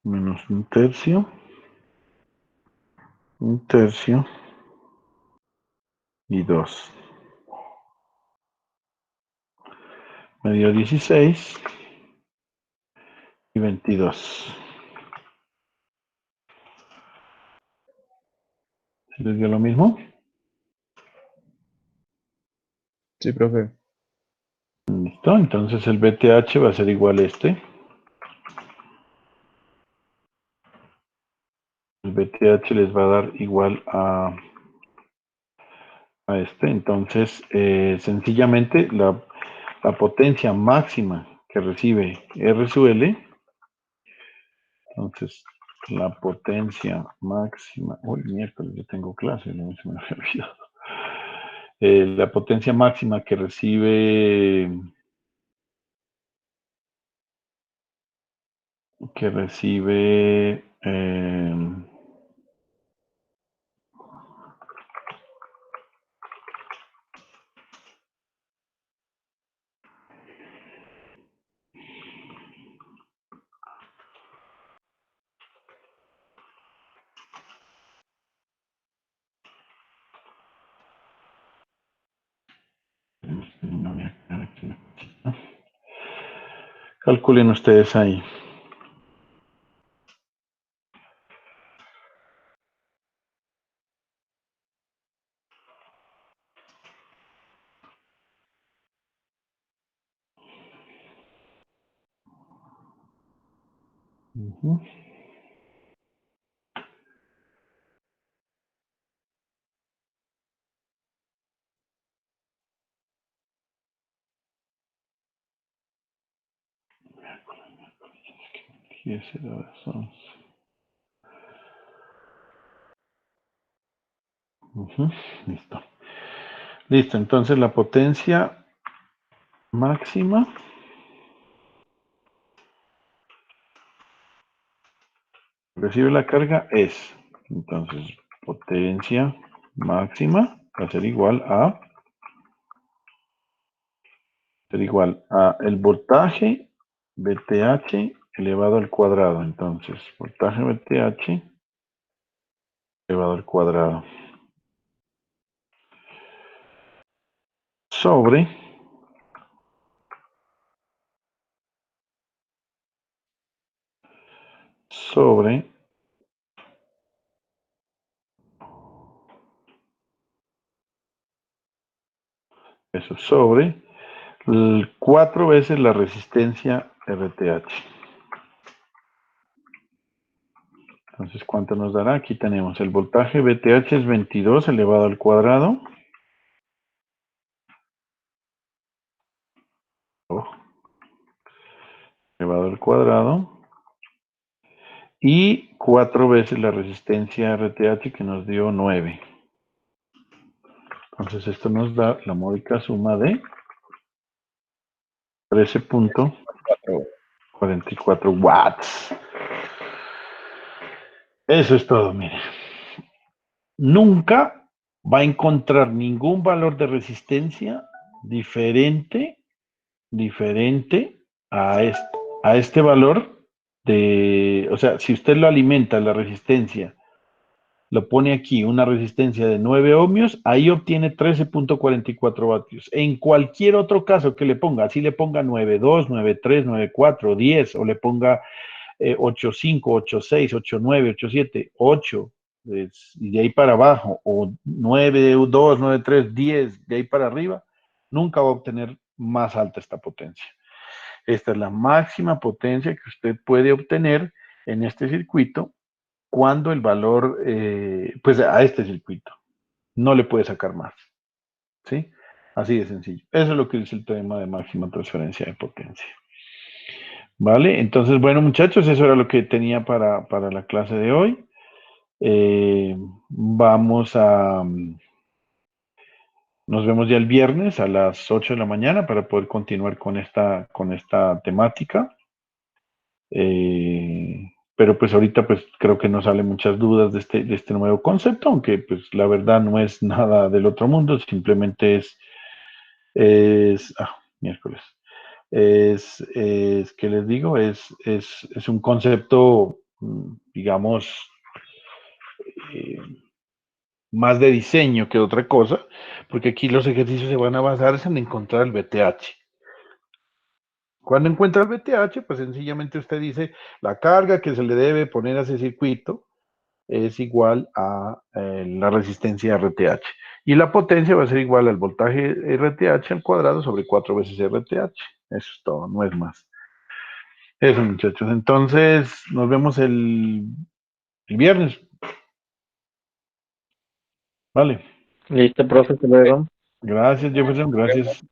A: Menos un tercio. Un tercio. Y 2. Me dio 16. Y 22. ¿Se les dio lo mismo?
F: Sí, profe.
A: Listo, entonces el BTH va a ser igual a este. el VTH les va a dar igual a este. Entonces, sencillamente, la potencia máxima que recibe R sub L, entonces, la potencia máxima, uy, miércoles, yo tengo clase, no se me había olvidado. La potencia máxima que recibe no me aclara aquí. Calculen ustedes ahí. Ujú. Y ese era las 11. Ujú, listo. Listo, entonces la potencia máxima que recibe la carga es, entonces, potencia máxima va a ser igual a el voltaje VTH elevado al cuadrado. Entonces, voltaje VTH elevado al cuadrado sobre eso, sobre 4 veces la resistencia RTH. Entonces, ¿cuánto nos dará? Aquí tenemos el voltaje VTH es 22 elevado al cuadrado. Elevado al cuadrado. Y 4 veces la resistencia RTH que nos dio 9. Entonces, esto nos da la módica suma de 13.44 watts. Eso es todo, mire. Nunca va a encontrar ningún valor de resistencia diferente a este valor o sea, si usted lo alimenta, la resistencia, lo pone aquí, una resistencia de 9 ohmios, ahí obtiene 13.44 vatios. En cualquier otro caso que le ponga, así le ponga 9.2, 9.3, 9.4, 10, o le ponga 8.5, 8.6, 8.9, 8.7, 8, y de ahí para abajo, o 9.2, 9.3, 10, de ahí para arriba, nunca va a obtener más alta esta potencia. Esta es la máxima potencia que usted puede obtener en este circuito cuando el valor, pues a este circuito, no le puede sacar más, ¿sí? Así de sencillo. Eso es lo que dice el tema de máxima transferencia de potencia. ¿Vale? Entonces, bueno, muchachos, eso era lo que tenía para la clase de hoy. Nos vemos ya el viernes a las 8 de la mañana para poder continuar con esta temática. Pero pues ahorita pues creo que nos salen muchas dudas de este nuevo concepto, aunque pues la verdad no es nada del otro mundo, simplemente miércoles. ¿Qué les digo? Es un concepto, digamos, más de diseño que otra cosa, porque aquí los ejercicios se van a basar en encontrar el VTH. Cuando encuentra el VTH, pues sencillamente usted dice la carga que se le debe poner a ese circuito es igual a la resistencia RTH. Y la potencia va a ser igual al voltaje RTH al cuadrado sobre 4 veces RTH. Eso es todo, no es más. Eso, muchachos. Entonces, nos vemos el viernes. Vale.
E: Listo, profe, hasta luego.
A: Gracias, Jefferson, gracias.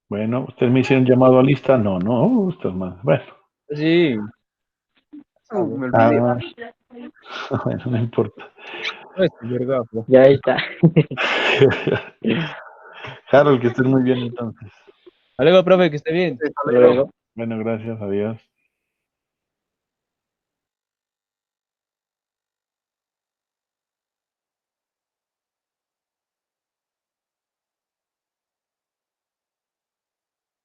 A: Bueno, ¿ustedes me hicieron llamado a lista? No, no, ustedes más. Bueno,
F: Sí.
B: Me olvidé.
A: bueno, no importa.
F: No, es verdad.
E: Ya está.
A: Harold, que estés muy bien entonces.
F: Hasta luego, profe, que esté bien.
B: Hasta
E: Hasta
B: luego.
E: luego.
A: Bueno, gracias, adiós.